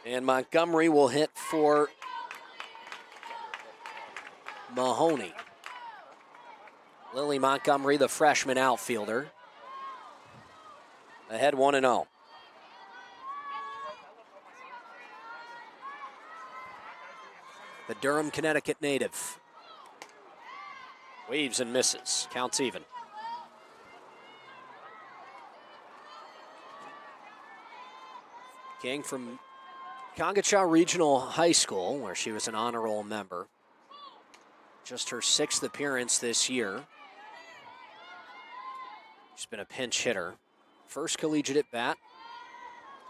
And Montgomery will hit for Mahoney. Lily Montgomery, the freshman outfielder, ahead 1-0. The Durham, Connecticut native. Waves and misses. Counts even. King from Congachow Regional High School, where she was an honor roll member. Just her 6th appearance this year. She's been a pinch hitter. First collegiate at bat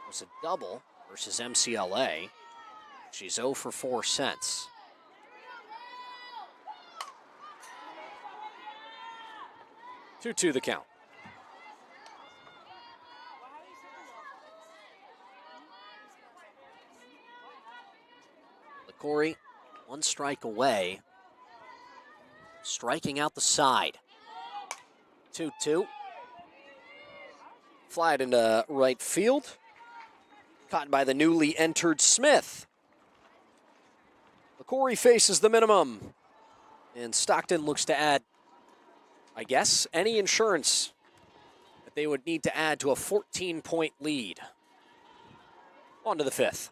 was a double versus MCLA. She's 0 for 4 since. Two the count. LaCorey, 1 strike away. Striking out the side. 2-2. Fly it into right field. Caught by the newly entered Smith. LaCorey faces the minimum. And Stockton looks to add, I guess, any insurance that they would need to add to a 14-point lead. On to the 5th.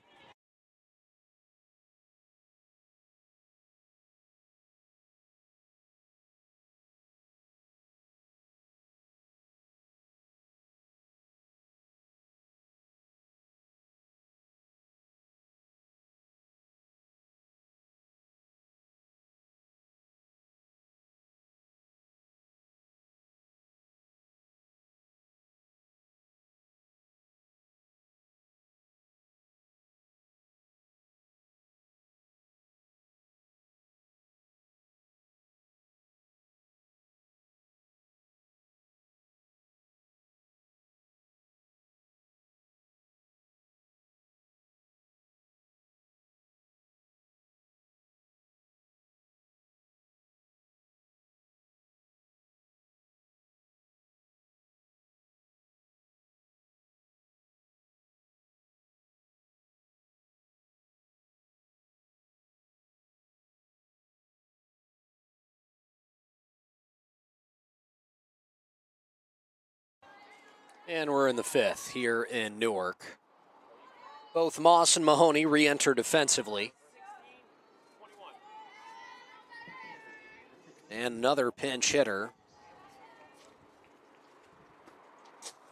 And we're in the 5th here in Newark. Both Moss and Mahoney re-enter defensively. And another pinch hitter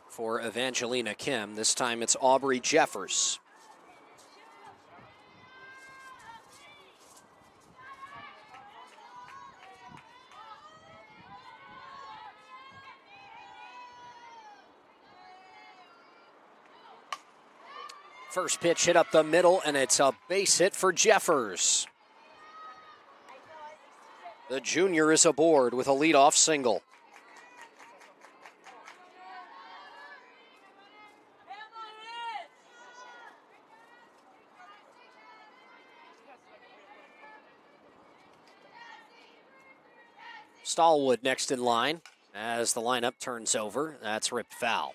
for Evangelina Kim. This time it's Aubrey Jeffers. First pitch hit up the middle, and it's a base hit for Jeffers. The junior is aboard with a leadoff single. Stallwood next in line as the lineup turns over. That's ripped foul.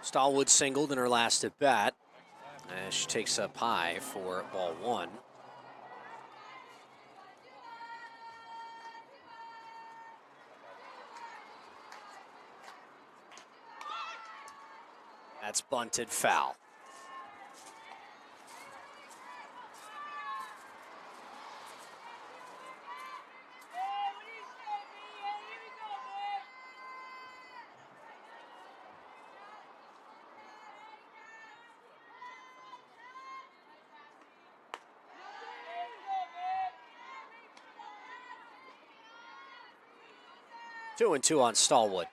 Stallwood singled in her last at bat. As she takes up high for ball one. That's bunted foul. Two and two on Stallwood.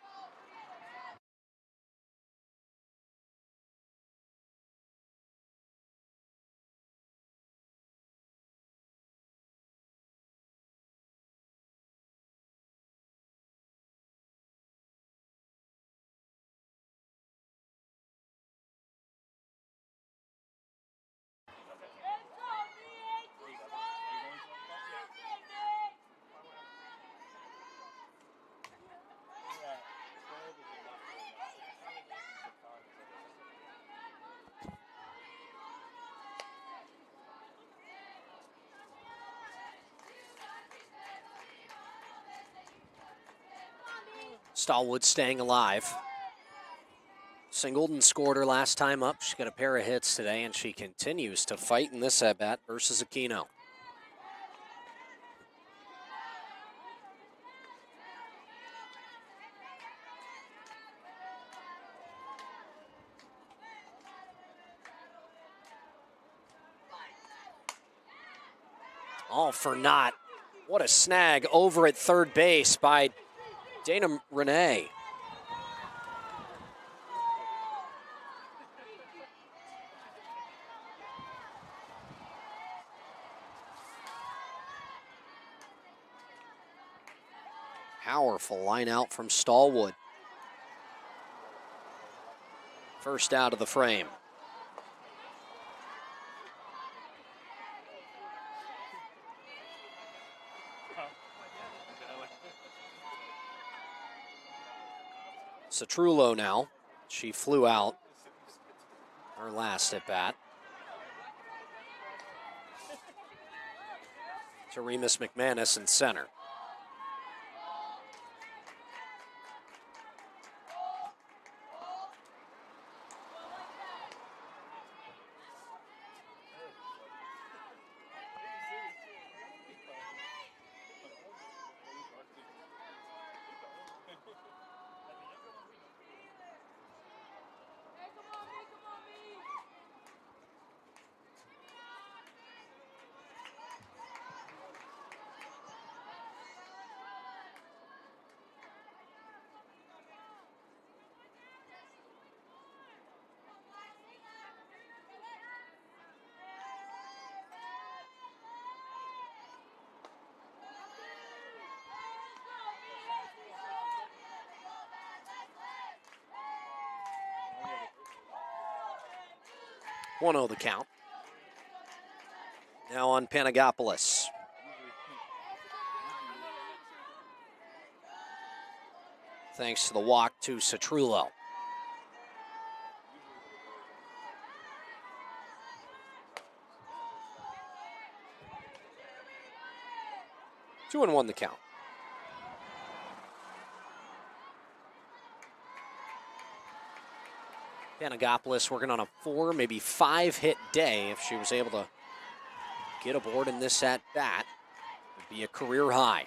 Stallwood staying alive. Singled and scored her last time up. She got a pair of hits today, and she continues to fight in this at-bat versus Aquino. All for naught. What a snag over at third base by Dana Renee. Powerful line out from Stallwood. First out of the frame. Citrullo now. She flew out her last at bat. To Remus McManus in center. One 0 the count. Now on Panagopoulos. Thanks to the walk to Citrullo. Two and one the count. Panagopoulos working on a 4, maybe 5 hit day. If she was able to get aboard in this at bat, it would be a career high.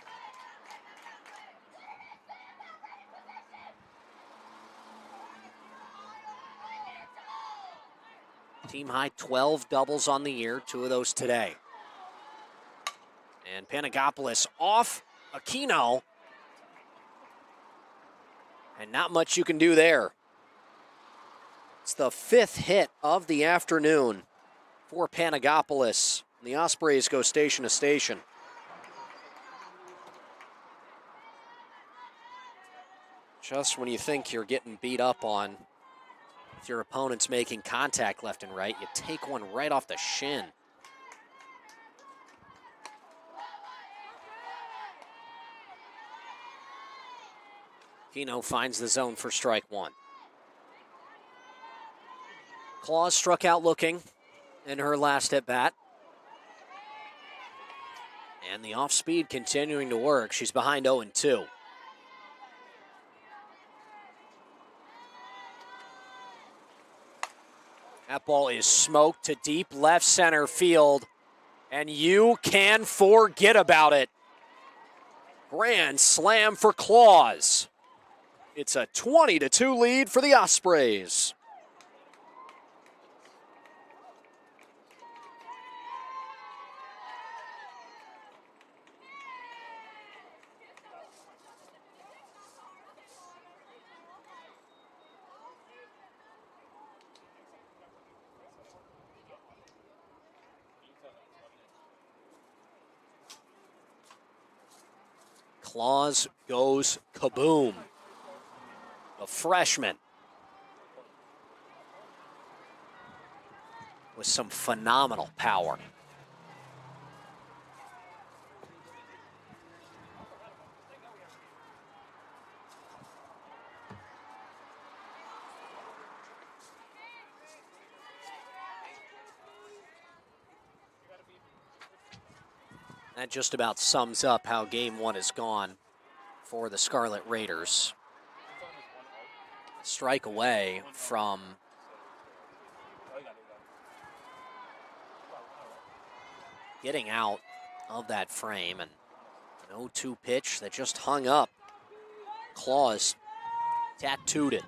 Team high 12 doubles on the year, 2 of those today. And Panagopoulos off Aquino. And not much you can do there. It's the 5th hit of the afternoon for Panagopoulos. The Ospreys go station to station. Just when you think you're getting beat up on, if your opponent's making contact left and right, you take one right off the shin. Aquino finds the zone for strike 1. Claus struck out looking in her last at bat. And the off speed continuing to work. She's behind 0-2. That ball is smoked to deep left center field. And you can forget about it. Grand slam for Claus. It's a 20-2 lead for the Ospreys. Claus goes kaboom. A freshman with some phenomenal power. That just about sums up how game 1 has gone for the Scarlet Raiders. Strike away from getting out of that frame, and an 0-2 pitch that just hung up. Claus tattooed it.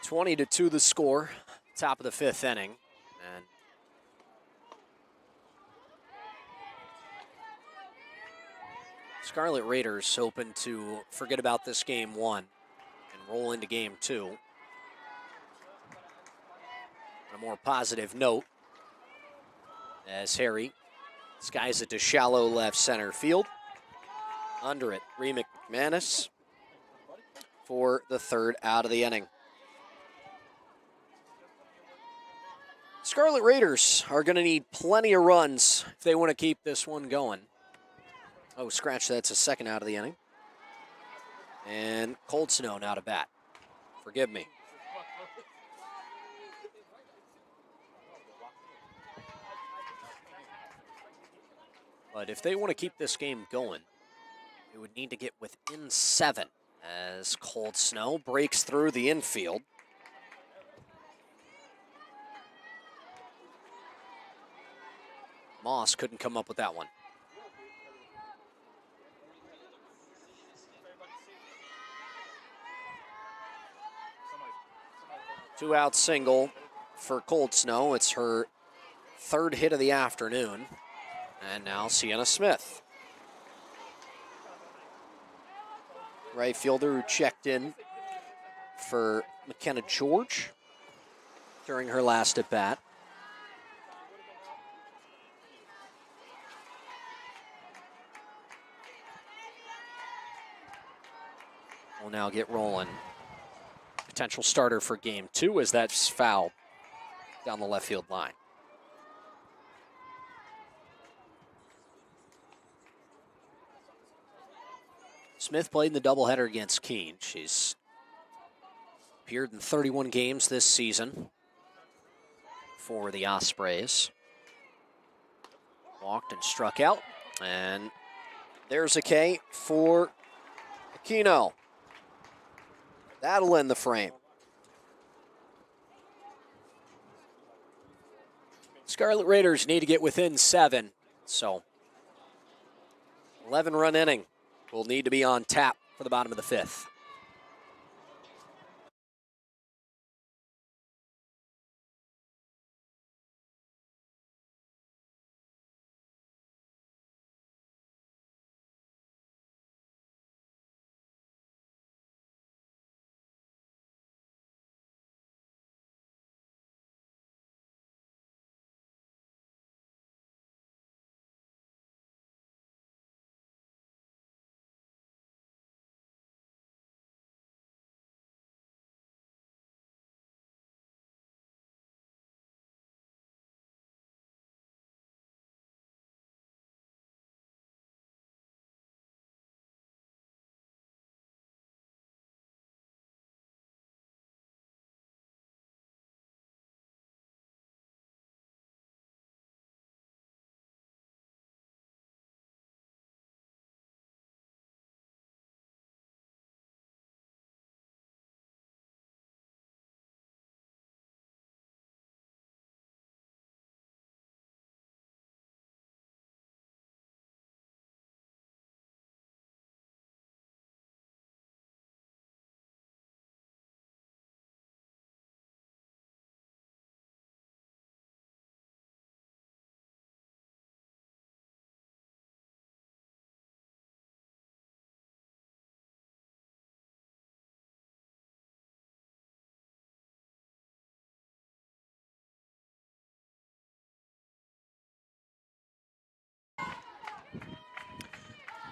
20-2 the score, top of the 5th inning. And Scarlet Raiders hoping to forget about this game 1 and roll into game 2. On a more positive note, as Harry skies it to shallow left center field. Under it, Remick McManus for the 3rd out of the inning. Scarlet Raiders are going to need plenty of runs if they want to keep this one going. Oh, scratch, that's a 2nd out of the inning. And Cold Snow now to bat. Forgive me. But if they want to keep this game going, they would need to get within 7 as Cold Snow breaks through the infield. Moss couldn't come up with that one. 2-out single for Cold Snow. It's her 3rd hit of the afternoon. And now Sienna Smith. Right fielder who checked in for McKenna George during her last at bat. Will now get rolling. Potential starter for game 2 as that's foul down the left field line. Smith played in the doubleheader against Keene. She's appeared in 31 games this season for the Ospreys. Walked and struck out. And there's a K for Aquino. That'll end the frame. Scarlet Raiders need to get within 7. So 11-run inning will need to be on tap for the bottom of the 5th.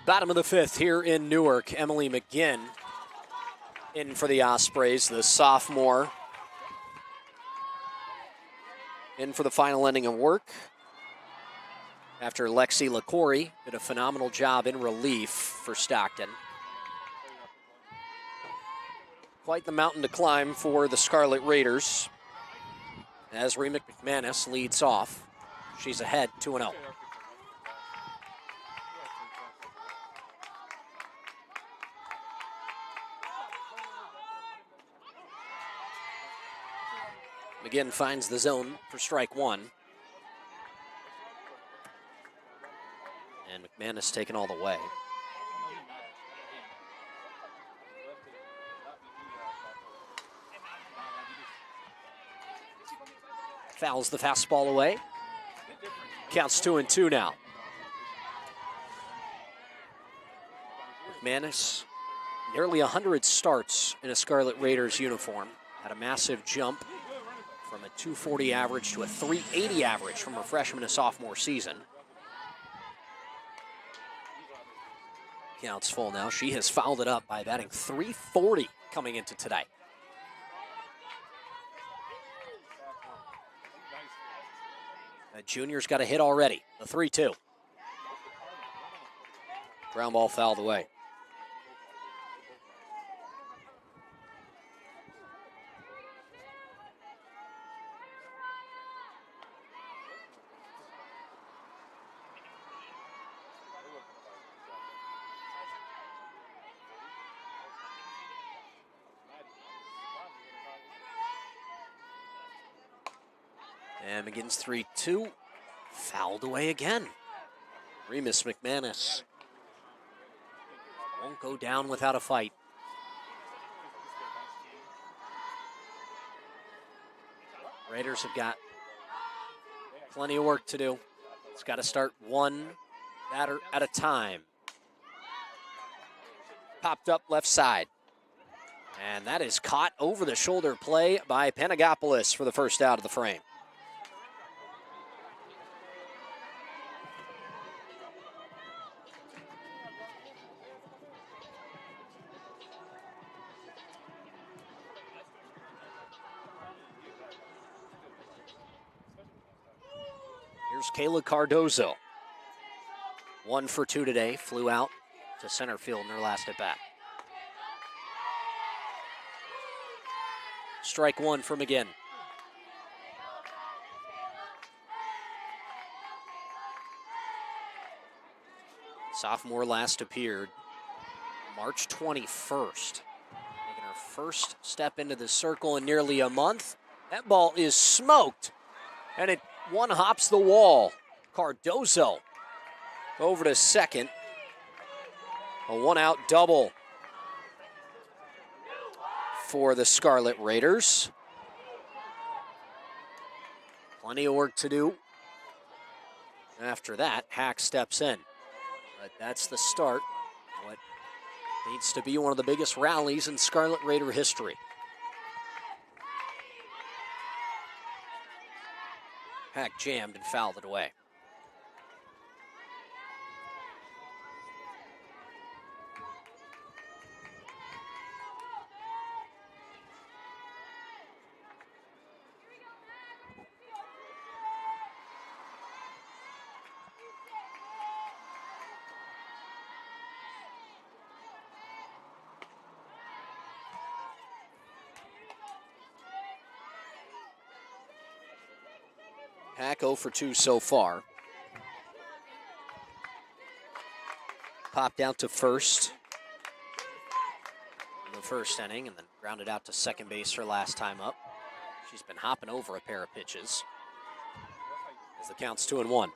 Bottom of the fifth here in Newark. Emily McGinn in for the Ospreys, the sophomore. In for the final inning of work after Lexi LaCory did a phenomenal job in relief for Stockton. Quite the mountain to climb for the Scarlet Raiders as Rima McManus leads off. She's ahead 2-0. McGinn finds the zone for strike one. And McManus taken all the way. Fouls the fastball away. Counts 2-2 now. McManus, nearly 100 starts in a Scarlet Raiders uniform. Had a massive jump from a 240 average to a 380 average from her freshman to sophomore season. Counts full now. She has fouled it up by batting .340 coming into today. Junior's got a hit already, the 3-2. Ground ball fouled away. And McGinn's 3-2, fouled away again. Remus McManus won't go down without a fight. Raiders have got plenty of work to do. It's got to start one batter at a time. Popped up left side. And that is caught over the shoulder play by Panagopoulos for the first out of the frame. Here's Kayla Cardozo. 1 for 2 today, flew out to center field in her last at bat. Strike one for McGinn. Sophomore last appeared March 21st. Making her first step into the circle in nearly a month. That ball is smoked, and it one hops the wall. Cardozo over to second. A one-out double for the Scarlet Raiders. Plenty of work to do. After that, Hack steps in. But that's the start. What needs to be one of the biggest rallies in Scarlet Raider history. Hack jammed and fouled it away. Hack 0 for 2 so far. Popped out to first in the first inning and then grounded out to second base her last time up. She's been hopping over a pair of pitches as the count's 2-1.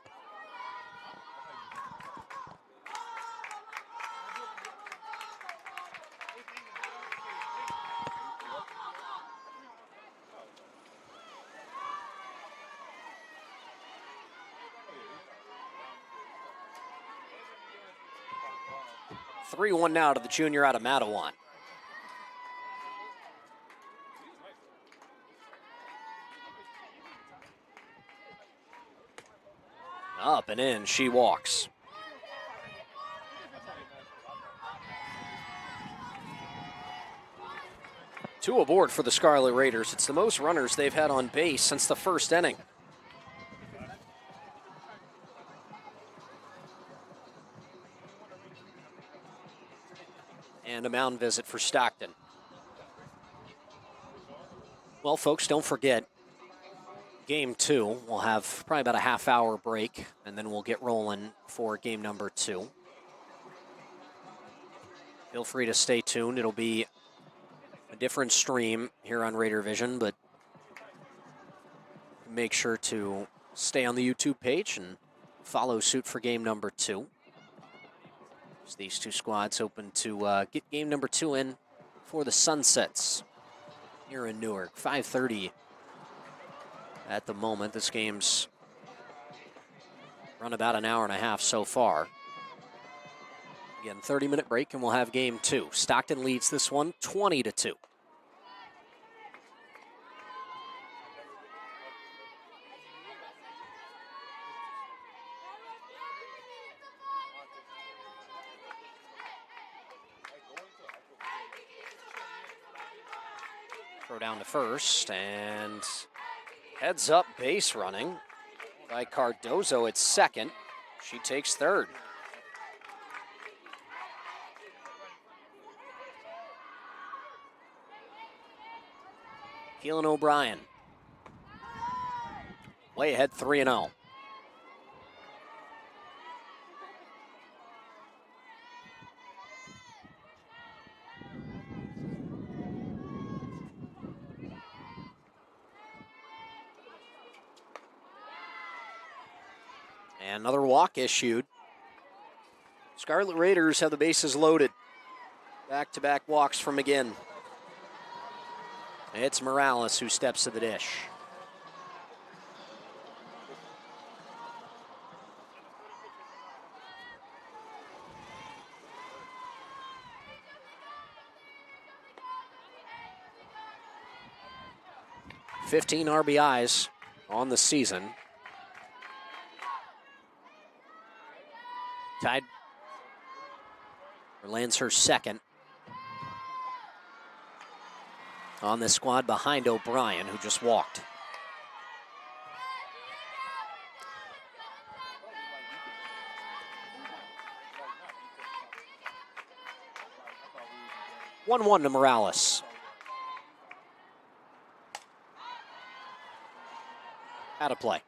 Three-1 now to the junior out of Matawan. Up and in, she walks. Two aboard for the Scarlet Raiders. It's the most runners they've had on base since the first inning. And a mound visit for Stockton. Well, folks, don't forget, game 2, we'll have probably about a half-hour break, and then we'll get rolling for game number 2. Feel free to stay tuned. It'll be a different stream here on Raider Vision, but make sure to stay on the YouTube page and follow suit for game number 2. So these two squads open to get game number 2 in for the Sunsets here in Newark. 5:30 at the moment. This game's run about an hour and a half so far. Again, 30-minute break, and we'll have game 2. Stockton leads this one 20-2. Throw down to first, and heads up base running by Cardozo at second. She takes third. Keelan O'Brien way ahead 3-0. And another walk issued. Scarlet Raiders have the bases loaded. Back-to-back walks from McGinn. It's Morales who steps to the dish. "15 RBIs on the season. Tied, or lands her second on this squad behind O'Brien, who just walked. "1-1 to Morales. Out of play.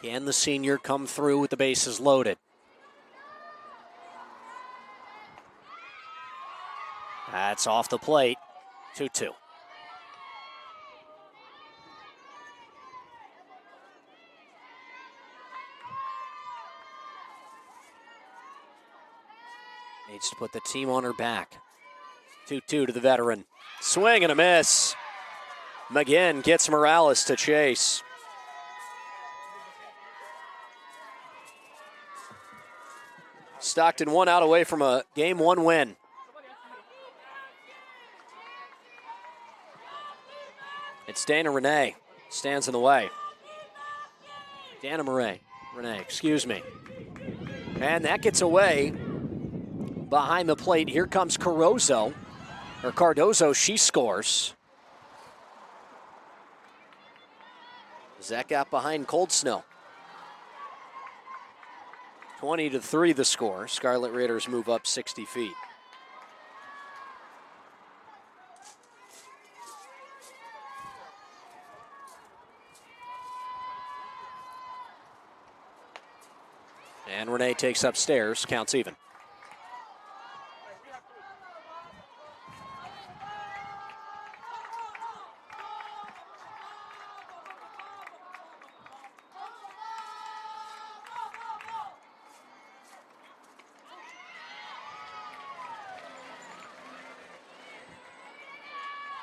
Can the senior come through with the bases loaded? That's off the plate. 2-2. Needs to put the team on her back. 2-2 to the veteran. Swing and a miss. McGinn gets Morales to chase. Stockton 1 out away from a Game 1 win. It's Dana Renee. Stands in the way. Renee, excuse me. And that gets away behind the plate. Here comes Cardozo. She scores. Zach got behind Cold Snow. 20-3 the score. Scarlet Raiders move up 60 feet. And Renee takes upstairs, counts even.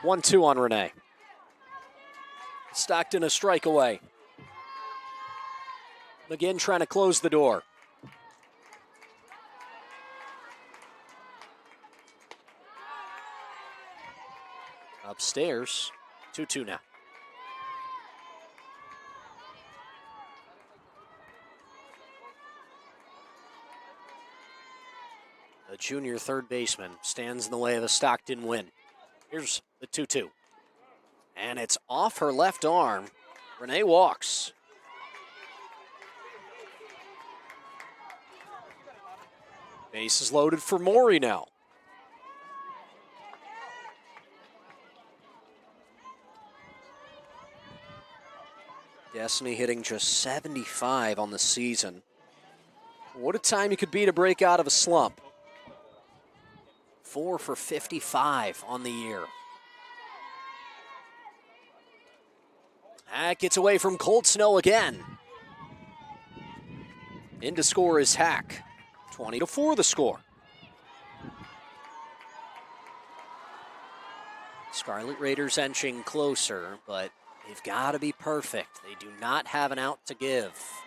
One-two on Renee. Stockton a strike away. McGinn trying to close the door. Upstairs, 2-2 now. a junior third baseman, stands in the way of a Stockton win. Here's the 2-2. And it's off her left arm. Renee walks. Base is loaded for Maury now. Destiny hitting just 75 on the season. What a time you could be to break out of a slump. 4 for 55 on the year. That gets away from Cold Snow again. In to score is Hack. 20-4 the score. Scarlet Raiders inching closer, but they've got to be perfect. They do not have an out to give.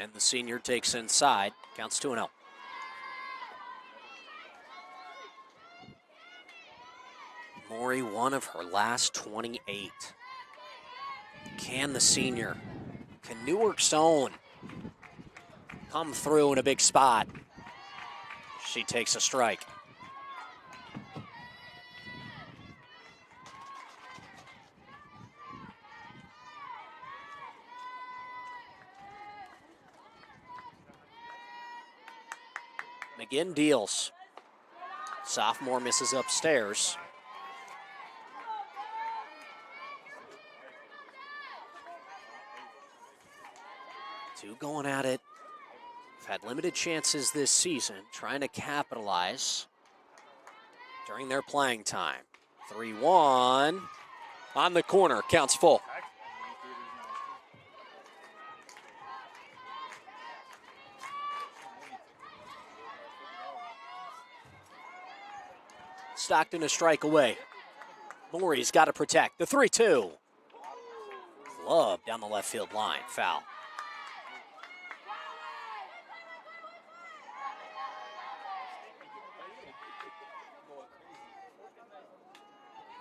And the senior takes inside. Counts 2-0. Maury, one of her last 28. Can the senior, can Newark's own come through in a big spot? She takes a strike. McGinn deals. Sophomore misses upstairs. Two going at it. Have had limited chances this season, trying to capitalize during their playing time. 3-1 on the corner, counts full. Stockton a strike away. Maury's got to protect. The 3-2. Glove down the left field line, foul.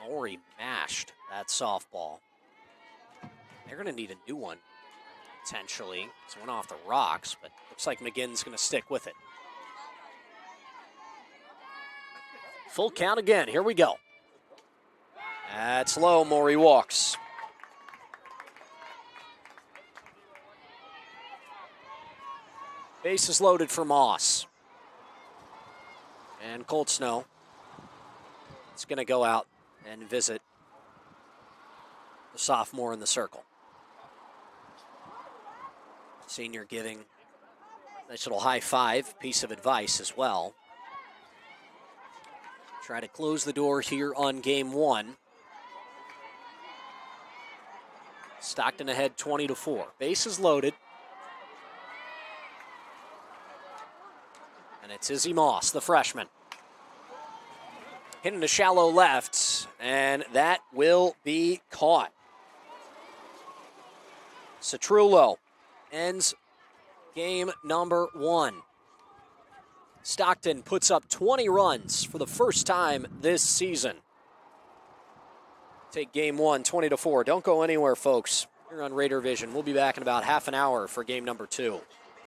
Maury mashed that softball. They're going to need a new one, potentially. It's one off the rocks, but looks like McGinn's going to stick with it. Full count again. Here we go. That's low. Maury walks. Base is loaded for Moss. And Cold Snow. It's going to go out and visit the sophomore in the circle. Senior giving a nice little high five, piece of advice as well. Try to close the door here on game one. Stockton ahead 20-4. Base is loaded. And it's Izzy Moss, the freshman. Hitting to shallow left, and that will be caught. Citrullo ends game number one. Stockton puts up 20 runs for the first time this season. Take game one, 20-4. Don't go anywhere, folks. Here on Raider Vision. We'll be back in about half an hour for game number two.